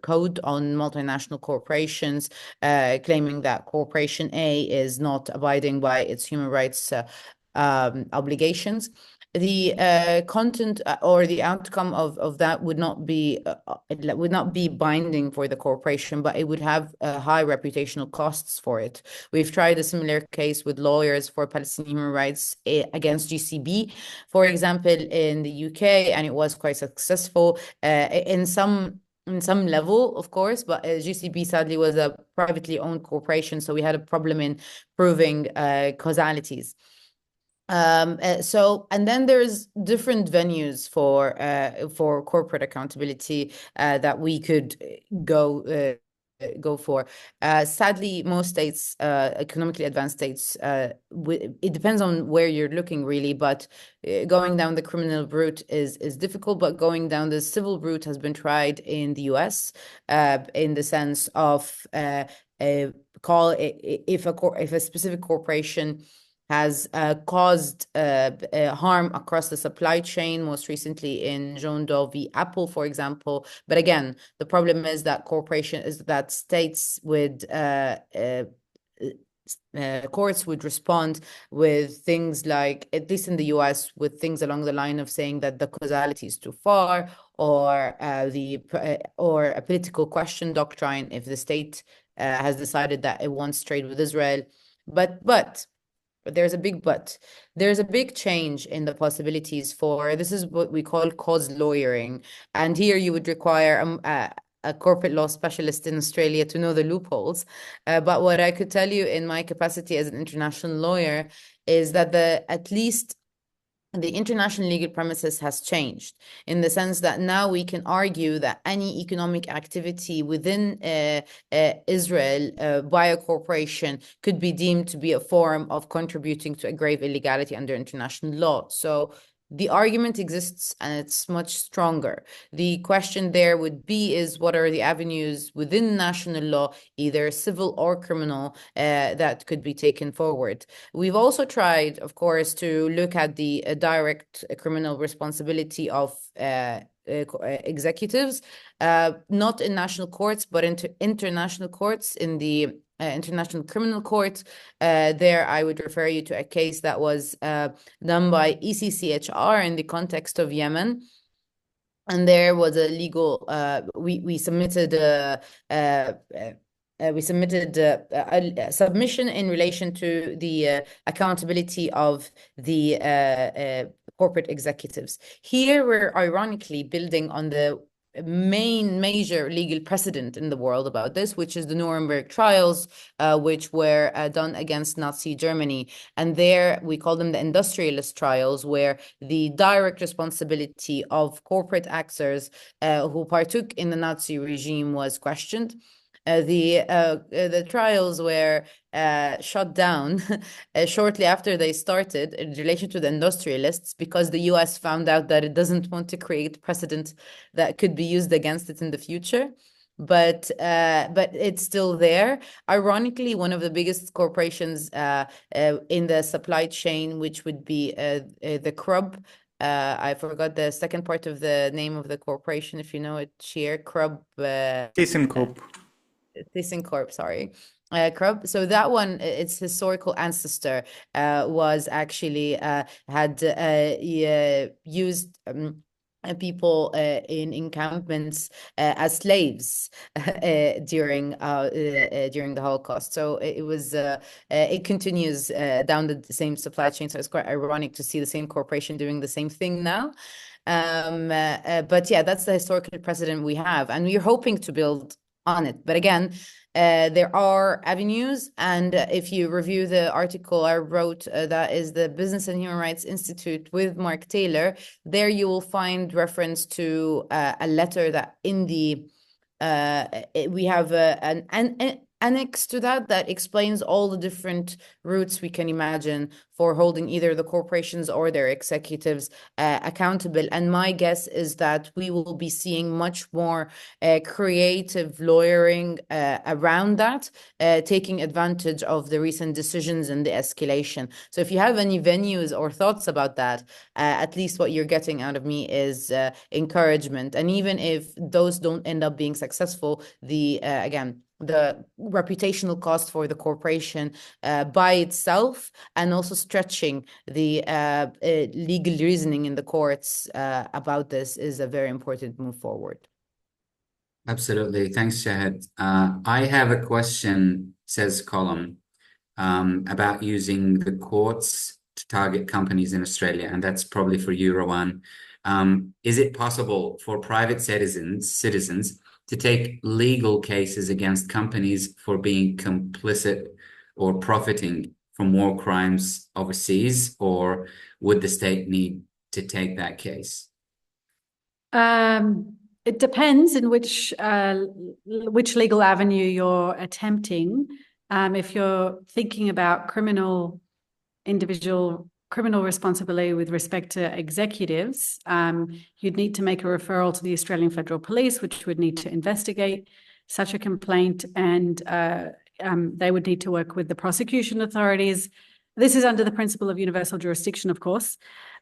code on multinational corporations, claiming that Corporation A is not abiding by its human rights obligations. The content or the outcome of that would not be binding for the corporation, but it would have high reputational costs for it. We've tried a similar case with lawyers for Palestinian human rights against GCB, for example, in the UK, and it was quite successful in some level, of course, but GCB sadly was a privately owned corporation, so we had a problem in proving causalities. And then there's different venues for corporate accountability that we could go for. Sadly, most states, economically advanced states, it depends on where you're looking really, but going down the criminal route is difficult, but going down the civil route has been tried in the US in the sense of if a specific corporation has caused harm across the supply chain, most recently in John Doe v. Apple, for example. But again, the problem is that states would courts would respond with things like, at least in the US, with things along the line of saying that the causality is too far, or or a political question doctrine if the state has decided that it wants trade with Israel. But there's a big but. There's a big change in the possibilities for, this is what we call cause lawyering. And here you would require a corporate law specialist in Australia to know the loopholes. But what I could tell you in my capacity as an international lawyer is that at least the international legal premises has changed in the sense that now we can argue that any economic activity within Israel by a corporation could be deemed to be a form of contributing to a grave illegality under international law. So the argument exists and it's much stronger. The question there would be is what are the avenues within national law, either civil or criminal, that could be taken forward. We've also tried, of course, to look at the direct criminal responsibility of executives, not in national courts, but international courts, in the International Criminal Court. There, I would refer you to a case that was done by ACIJ in the context of Yemen. And there was a legal, we submitted a submission in relation to the accountability of the corporate executives. Here, we're ironically building on the major legal precedent in the world about this, which is the Nuremberg trials, which were done against Nazi Germany. And there we call them the industrialist trials, where the direct responsibility of corporate actors who partook in the Nazi regime was questioned. The trials were shut down shortly after they started in relation to the industrialists, because the US found out that it doesn't want to create precedent that could be used against it in the future. But it's still there. Ironically, one of the biggest corporations in the supply chain, which would be the Krub. I forgot the second part of the name of the corporation, if you know it, Shir Krub. ThyssenKrupp. ThyssenKrupp, sorry. Krupp. So that one, its historical ancestor was actually had used people in encampments as slaves during the Holocaust. So it continues down the same supply chain. So it's quite ironic to see the same corporation doing the same thing now. But yeah, that's the historical precedent we have, and we're hoping to build on it. But again, there are avenues, and if you review the article I wrote, that is the Business and Human Rights Institute with Mark Taylor, there you will find reference to a letter that in the we have an annex to that explains all the different routes we can imagine for holding either the corporations or their executives accountable. And my guess is that we will be seeing much more creative lawyering around that, taking advantage of the recent decisions and the escalation. So if you have any venues or thoughts about that, at least what you're getting out of me is encouragement. And even if those don't end up being successful, again, the reputational cost for the corporation by itself, and also stretching the legal reasoning in the courts about this is a very important move forward. Absolutely. Thanks, Shahd. I have a question, says Column, about using the courts to target companies in Australia, and that's probably for you, Rawan. Is it possible for private citizens to take legal cases against companies for being complicit or profiting from war crimes overseas, or would the state need to take that case? It depends in which legal avenue you're attempting. If you're thinking about individual criminal responsibility with respect to executives, you'd need to make a referral to the Australian Federal Police, which would need to investigate such a complaint, and they would need to work with the prosecution authorities. This is under the principle of universal jurisdiction, of course.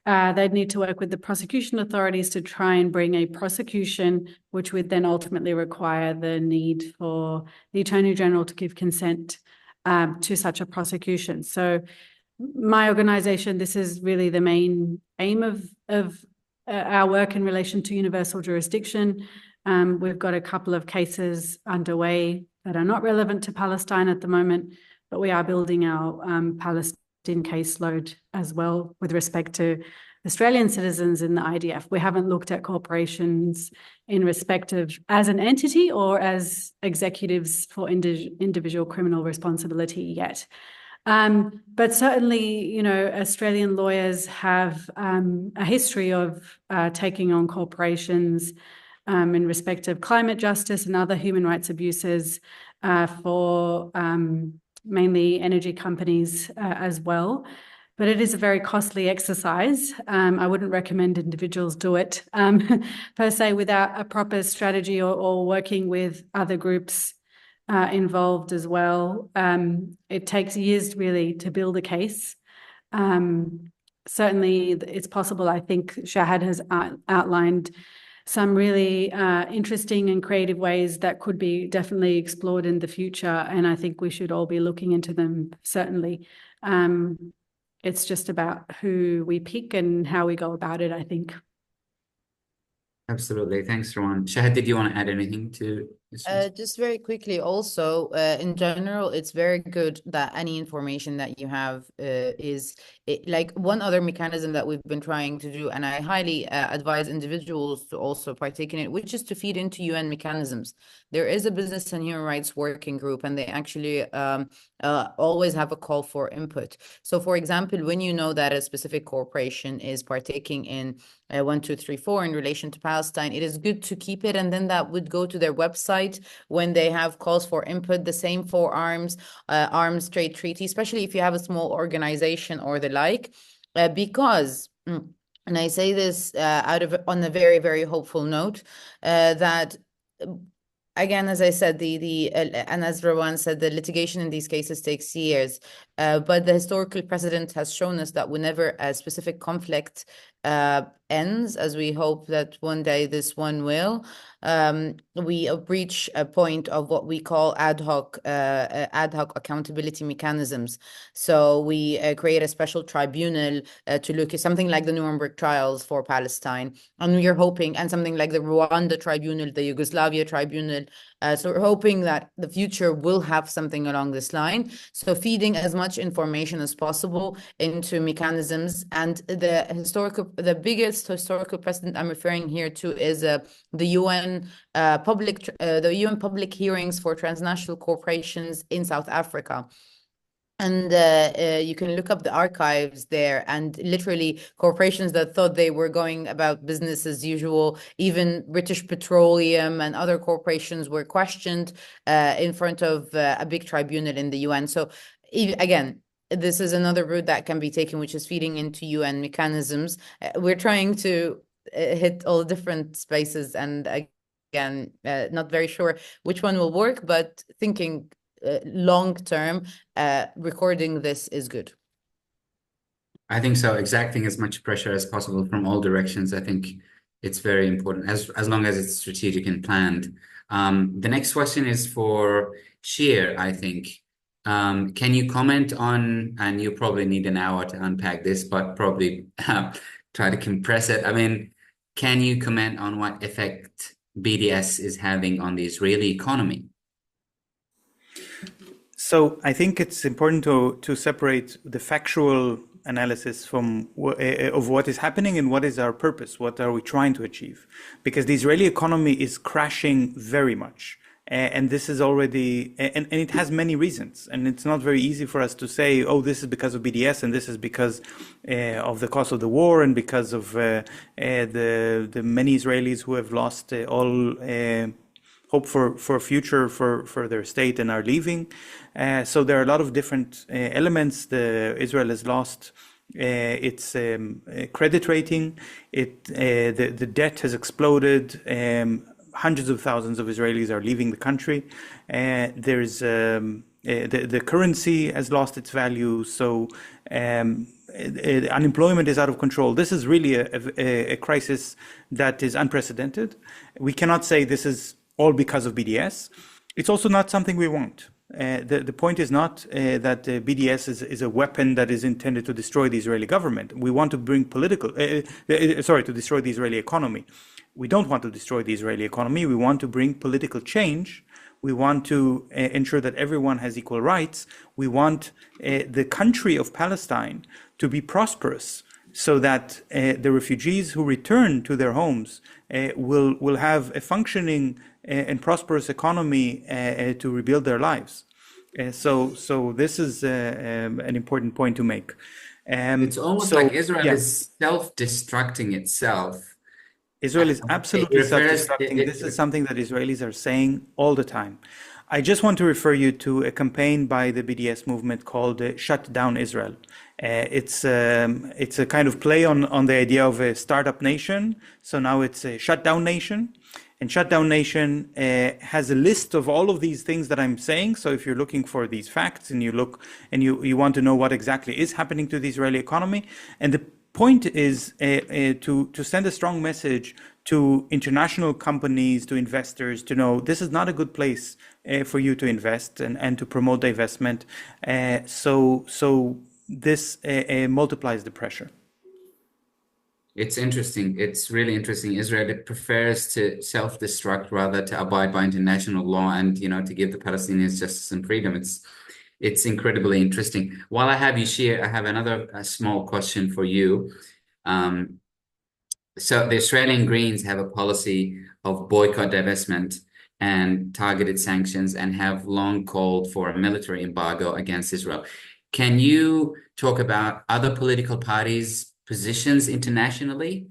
They'd need to work with the prosecution authorities to try and bring a prosecution, which would then ultimately require the need for the Attorney General to give consent to such a prosecution. So my organisation, this is really the main aim of our work in relation to universal jurisdiction. We've got a couple of cases underway that are not relevant to Palestine at the moment, but we are building our Palestine caseload as well with respect to Australian citizens in the IDF. We haven't looked at corporations in respect of as an entity or as executives for individual criminal responsibility yet. But certainly, Australian lawyers have a history of taking on corporations in respect of climate justice and other human rights abuses for mainly energy companies as well. But it is a very costly exercise. I wouldn't recommend individuals do it per se without a proper strategy or working with other groups involved as well. It takes years really to build a case. Certainly it's possible. I think Shahd has outlined some really interesting and creative ways that could be definitely explored in the future, and I think we should all be looking into them, certainly. It's just about who we pick and how we go about it, I think. Absolutely. Thanks, Rawan. Shahd, did you want to add anything to this? Just very quickly, also, in general, it's very good that any information that you have like one other mechanism that we've been trying to do, and I highly advise individuals to also partake in it, which is to feed into UN mechanisms. There is a business and human rights working group, and they actually always have a call for input. So, for example, when you know that a specific corporation is partaking in 1, 2, 3, 4 in relation to Palestine, it is good to keep it, and then that would go to their website when they have calls for input. The same for arms trade treaty, especially if you have a small organization or the like, because and I say this on a very, very hopeful note, that again, as I said, and as Rawan said, the litigation in these cases takes years, but the historical precedent has shown us that whenever a specific conflict ends, as we hope that one day this one will, we reach a point of what we call ad hoc accountability mechanisms. So we create a special tribunal to look at something like the Nuremberg trials for Palestine, and we are hoping, and something like the Rwanda tribunal, the Yugoslavia tribunal. So we're hoping that the future will have something along this line. So feeding as much information as possible into mechanisms. And the biggest historical precedent I'm referring here to is the UN public hearings for transnational corporations in South Africa. And you can look up the archives there, and literally corporations that thought they were going about business as usual, even British Petroleum and other corporations were questioned in front of a big tribunal in the UN. So again, this is another route that can be taken, which is feeding into UN mechanisms. We're trying to hit all different spaces, and again, not very sure which one will work, but thinking long term, recording this is good. I think so. Exacting as much pressure as possible from all directions. I think it's very important, as long as it's strategic and planned. The next question is for Shir, I think. Can you comment on, and you probably need an hour to unpack this, but probably try to compress it. I mean, can you comment on what effect BDS is having on the Israeli economy? So I think it's important to separate the factual analysis from of what is happening and what is our purpose, what are we trying to achieve, because the Israeli economy is crashing very much. And this is already, and it has many reasons. And it's not very easy for us to say, oh, this is because of BDS and this is because of the cost of the war and because of the many Israelis who have lost all hope for a future for their state and are leaving. So there are a lot of different elements. Israel has lost its credit rating. The debt has exploded. Hundreds of thousands of Israelis are leaving the country. There's the currency has lost its value. So unemployment is out of control. This is really a crisis that is unprecedented. We cannot say this is all because of BDS. It's also not something we want. The point is not that BDS is a weapon that is intended to destroy the Israeli government. We want to bring to destroy the Israeli economy. We don't want to destroy the Israeli economy. We want to bring political change. We want to ensure that everyone has equal rights. We want the country of Palestine to be prosperous, so that the refugees who return to their homes will have a functioning and prosperous economy to rebuild their lives. So this is an important point to make. It's almost like Israel is self-destructing itself. Israel is absolutely self-destructing. This is something that Israelis are saying all the time. I just want to refer you to a campaign by the BDS movement called Shut Down Israel. It's a kind of play on the idea of a startup nation. So now it's a shutdown nation. And Shutdown Nation has a list of all of these things that I'm saying. So if you're looking for these facts and you look and you want to know what exactly is happening to the Israeli economy, and the point is to send a strong message to international companies, to investors, to know this is not a good place for you to invest and to promote divestment. So this multiplies the pressure. It's interesting. It's really interesting. Israel prefers to self-destruct rather to abide by international law and, to give the Palestinians justice and freedom. It's incredibly interesting. While I have you, Shir, I have another small question for you. So the Australian Greens have a policy of boycott, divestment, and targeted sanctions, and have long called for a military embargo against Israel. Can you talk about other political parties' positions internationally?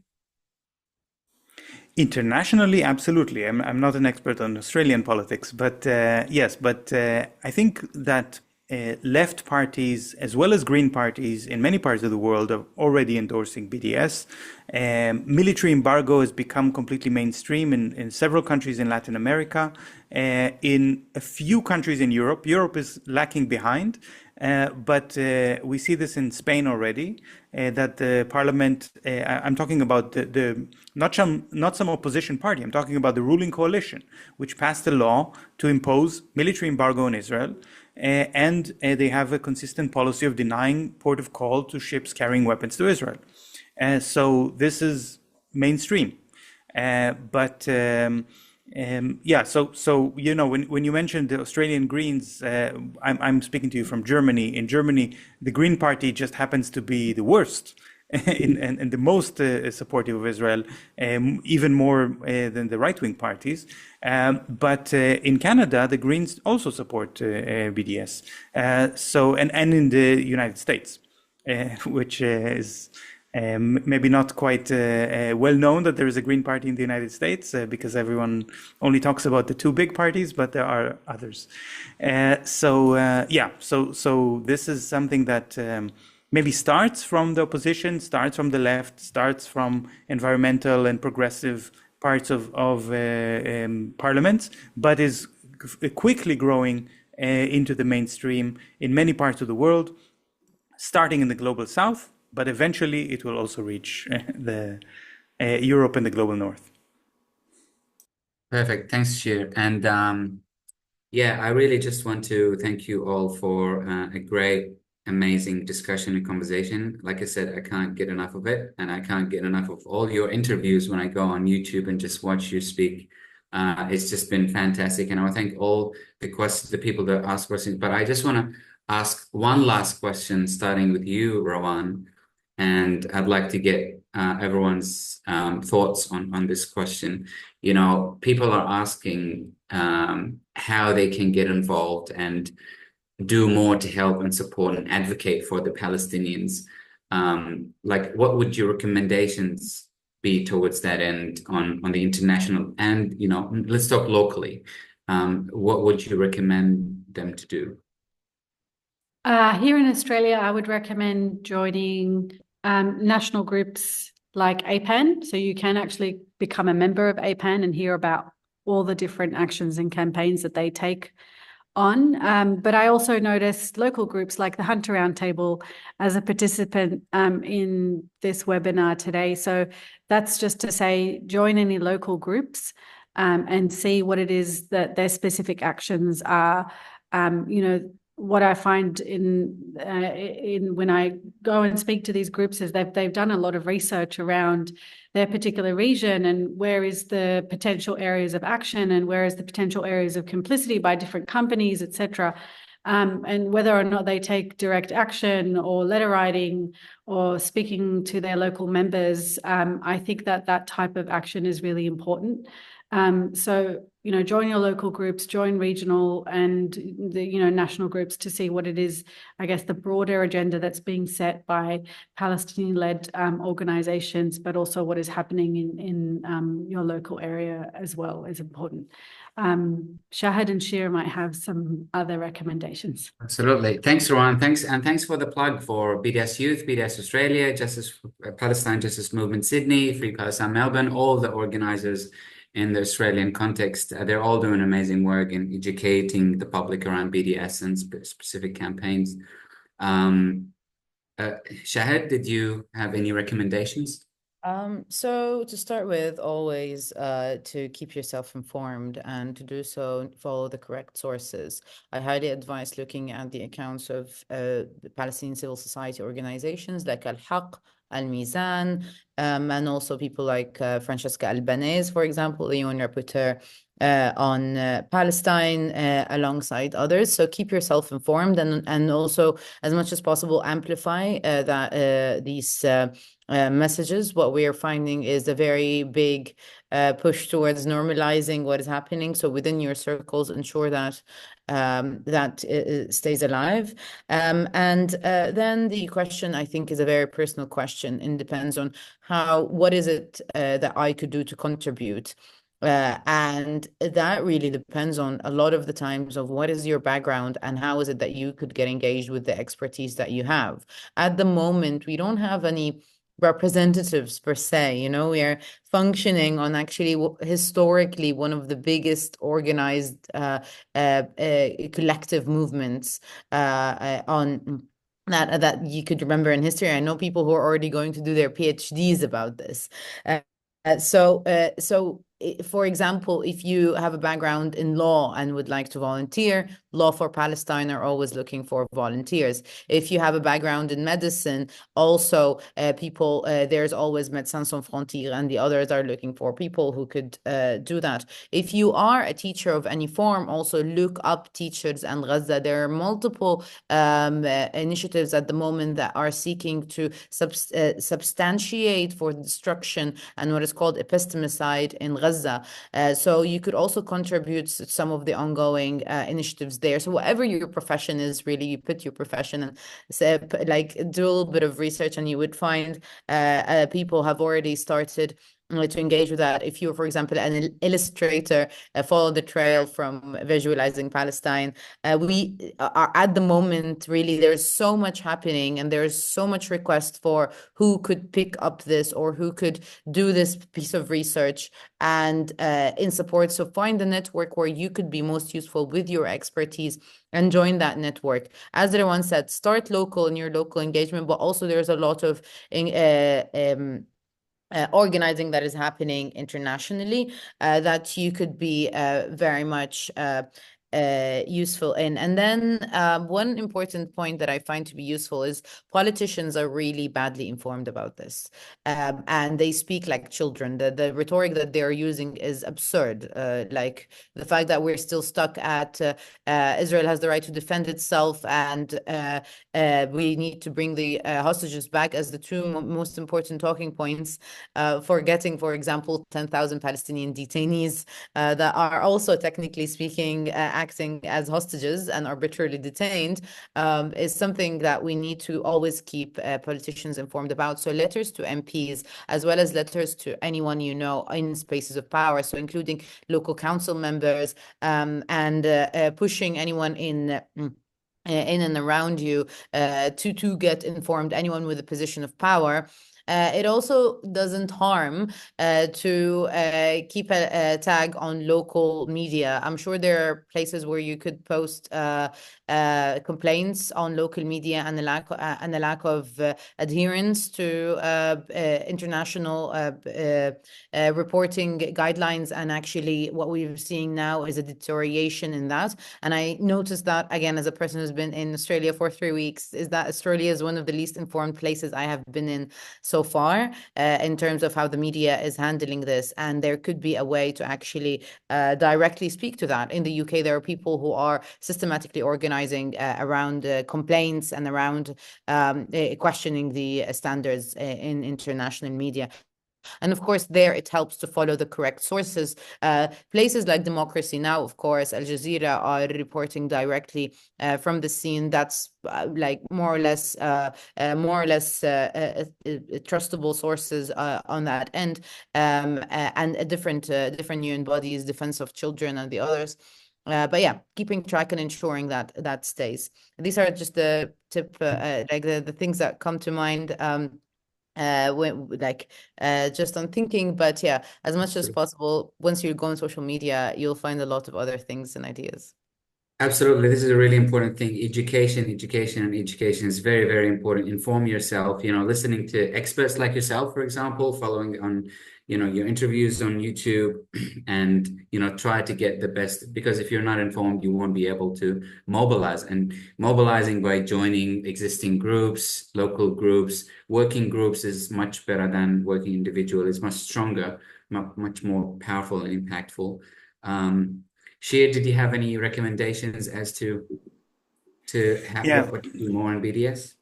Internationally, absolutely. I'm not an expert on Australian politics, but yes, but I think that left parties as well as green parties in many parts of the world are already endorsing BDS. Military embargo has become completely mainstream in several countries in Latin America. In a few countries in Europe. Europe is lacking behind, but we see this in Spain already, that the parliament, I'm talking about not some opposition party, I'm talking about the ruling coalition, which passed a law to impose military embargo on Israel. And they have a consistent policy of denying port of call to ships carrying weapons to Israel. So this is mainstream. Yeah, so you know, when you mentioned the Australian Greens, I'm speaking to you from Germany. In Germany, the Green Party just happens to be the worst and the most supportive of Israel, even more than the right-wing parties. But in Canada, the Greens also support BDS. And in the United States, which is maybe not quite well known that there is a Green Party in the United States, because everyone only talks about the two big parties, but there are others. So this is something that maybe starts from the opposition, starts from the left, starts from environmental and progressive parts of parliaments, but is quickly growing into the mainstream in many parts of the world, starting in the global south, but eventually it will also reach the Europe and the global north. Perfect. Thanks, Shir. And yeah, I really just want to thank you all for a great, amazing discussion and conversation. Like I said, I can't get enough of it, and I can't get enough of all your interviews when I go on YouTube and just watch you speak. It's just been fantastic, and I want to thank all the people that ask questions. But I just want to ask one last question, starting with you, Rawan, and I'd like to get everyone's thoughts on this question. You know, people are asking how they can get involved and do more to help and support and advocate for the Palestinians. Like, what would your recommendations be towards that end on the international and, you know, let's talk locally. What would you recommend them to do? Here in Australia, I would recommend joining national groups like APAN. So you can actually become a member of APAN and hear about all the different actions and campaigns that they take on. But I also noticed local groups like the Hunter Roundtable as a participant in this webinar today. So that's just to say, join any local groups and see what it is that their specific actions are. You know, what I find in when I go and speak to these groups is they've done a lot of research around their particular region and where is the potential areas of action and where is the potential areas of complicity by different companies, etc. And whether or not they take direct action or letter writing or speaking to their local members, I think that type of action is really important. So, you know, join your local groups, join regional and the, you know, national groups to see what it is, I guess, the broader agenda that's being set by Palestinian-led organizations, but also what is happening in your local area as well is important. Shahd and Shir might have some other recommendations. Absolutely. Thanks, Rawan. Thanks for the plug for BDS Youth, BDS Australia, Justice Palestine Justice Movement Sydney, Free Palestine Melbourne, all the organizers in the Australian context. They're all doing amazing work in educating the public around BDS and specific campaigns. Shahd, did you have any recommendations? So to start with, always to keep yourself informed and to do so, follow the correct sources. I highly advise looking at the accounts of the Palestinian civil society organizations like Al-Haq, Al-Mizan, and also people like Francesca Albanese, for example, the UN rapporteur on Palestine, alongside others. So keep yourself informed and also, as much as possible, amplify these messages. What we are finding is a very big push towards normalizing what is happening. So within your circles, ensure that that stays alive. And then the question, I think, is a very personal question and depends on what is it that I could do to contribute. And that really depends on a lot of the times of what is your background and how is it that you could get engaged with the expertise that you have. At the moment, we don't have any representatives per se. We are functioning on actually historically one of the biggest organized collective movements on that you could remember in history. I know people who are already going to do their PhDs about this. For example, if you have a background in law and would like to volunteer, Law for Palestine are always looking for volunteers. If you have a background in medicine, also there's always Médecins Sans Frontières, and the others are looking for people who could do that. If you are a teacher of any form, also look up Teachers and Gaza. There are multiple initiatives at the moment that are seeking to substantiate for destruction and what is called epistemicide in Gaza. So you could also contribute some of the ongoing initiatives there. So whatever your profession is, really, you put your profession and say, do a little bit of research, and you would find people have already started to engage with that. If you're, for example, an illustrator, follow the trail from visualizing Palestine. We are at the moment, really, there's so much happening, and there's so much request for who could pick up this or who could do this piece of research and in support. So find the network where you could be most useful with your expertise and join that network. As Rawan said, start local in your local engagement, but also there's a lot of organizing that is happening internationally that you could be very much useful in. And then one important point that I find to be useful is politicians are really badly informed about this, and they speak like children. The rhetoric that they're using is absurd, like the fact that we're still stuck at Israel has the right to defend itself, and we need to bring the hostages back as the two most important talking points, forgetting, for example, 10,000 Palestinian detainees that are also, technically speaking, acting as hostages and arbitrarily detained, is something that we need to always keep politicians informed about. So letters to MPs, as well as letters to anyone you know in spaces of power, so including local council members, and pushing anyone in and around you to get informed, anyone with a position of power. It also doesn't harm to keep a tag on local media. I'm sure there are places where you could post complaints on local media and the lack of adherence to international reporting guidelines. And actually, what we're seeing now is a deterioration in that. And I noticed that, again, as a person who's been in Australia for 3 weeks, is that Australia is one of the least informed places I have been in so far in terms of how the media is handling this. And there could be a way to actually directly speak to that. In the UK, there are people who are systematically organizing around complaints and around questioning the standards in international media. And of course, there it helps to follow the correct sources. Places like Democracy Now, of course, Al Jazeera are reporting directly from the scene. That's like more or less trustable sources on that end, and different UN bodies, Defense of Children and the others. But yeah, keeping track and ensuring that that stays. These are just the tip, like the things that come to mind. Just on thinking, but yeah, as much as possible, once you go on social media, you'll find a lot of other things and ideas. Absolutely. This is a really important thing. Education is very, very important. Inform yourself, listening to experts like yourself, for example, following on, your interviews on YouTube, and, try to get the best, because if you're not informed, you won't be able to mobilize. And mobilizing by joining existing groups, local groups, working groups is much better than working individual. It's much stronger, much more powerful and impactful. Shir, did you have any recommendations as to what to do more in BDS?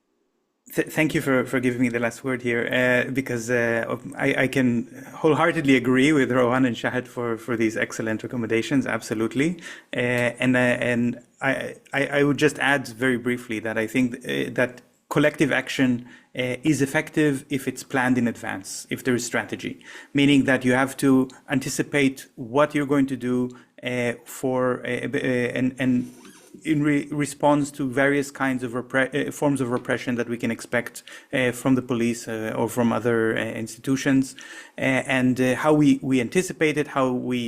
Thank you for giving me the last word here, because I can wholeheartedly agree with Rawan and Shahd for these excellent recommendations. Absolutely, and I would just add very briefly that I think that collective action is effective if it's planned in advance, if there is strategy, meaning that you have to anticipate what you're going to do and in response to various kinds of forms of repression that we can expect from the police or from other institutions, and how we anticipate it, how we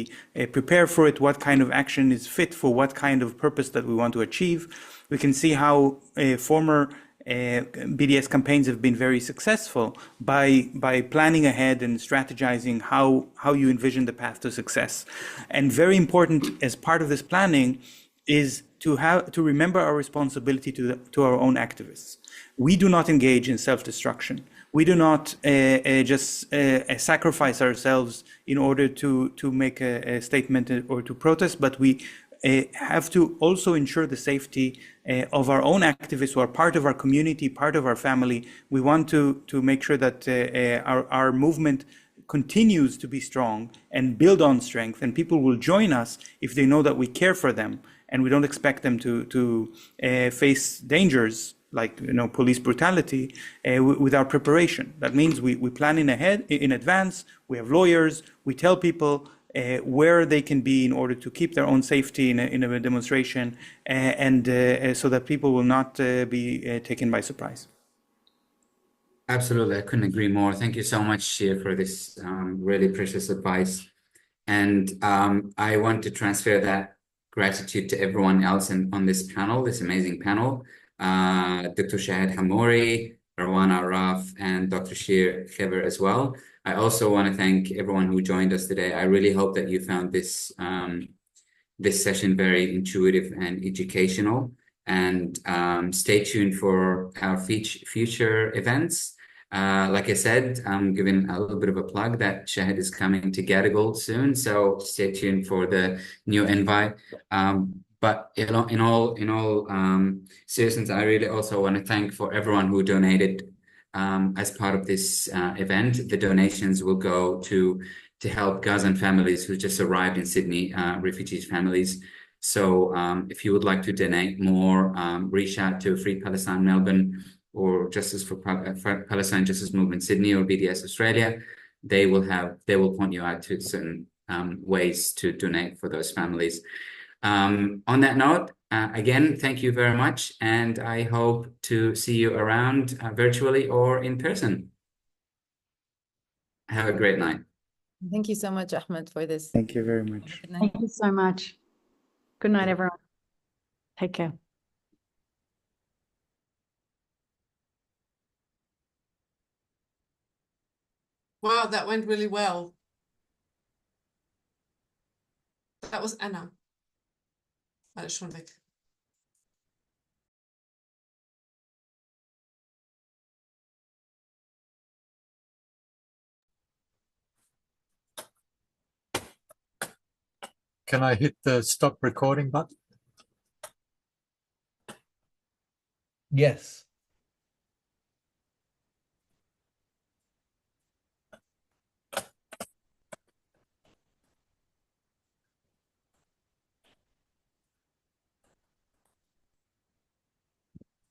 prepare for it, what kind of action is fit for what kind of purpose that we want to achieve. We can see how former BDS campaigns have been very successful by planning ahead and strategizing how you envision the path to success. And very important as part of this planning is to remember our responsibility to our own activists. We do not engage in self-destruction. We do not just sacrifice ourselves in order to make a statement or to protest, but we have to also ensure the safety of our own activists who are part of our community, part of our family. We want to make sure that our movement continues to be strong and build on strength, and people will join us if they know that we care for them and we don't expect them to face dangers like police brutality without preparation. That means we plan in advance. We have lawyers. We tell people where they can be in order to keep their own safety in a demonstration, and so that people will not be taken by surprise. Absolutely, I couldn't agree more. Thank you so much, Shir, for this really precious advice. And I want to transfer that gratitude to everyone else on this panel, this amazing panel. Dr. Shahd Hammouri, Rawan Arraf, and Dr. Shir Hever as well. I also want to thank everyone who joined us today. I really hope that you found this this session very intuitive and educational. And stay tuned for our future events. Like I said, I'm giving a little bit of a plug that Shahd is coming to Gadigal soon, so stay tuned for the new invite. But in all seriousness, I really also want to thank for everyone who donated as part of this event. The donations will go to help Gazan families who just arrived in Sydney, refugees families. So if you would like to donate more, reach out to Free Palestine Melbourne or Justice for Palestine Justice Movement Sydney or BDS Australia. They will point you out to certain ways to donate for those families. On that note, again, thank you very much, and I hope to see you around virtually or in person. Have a great night. Thank you so much, Ahmed, for this. Thank you very much. Thank you so much. Good night, everyone. Take care. Wow, that went really well. That was Anna. Alles schon weg. Can I hit the stop recording button? Yes.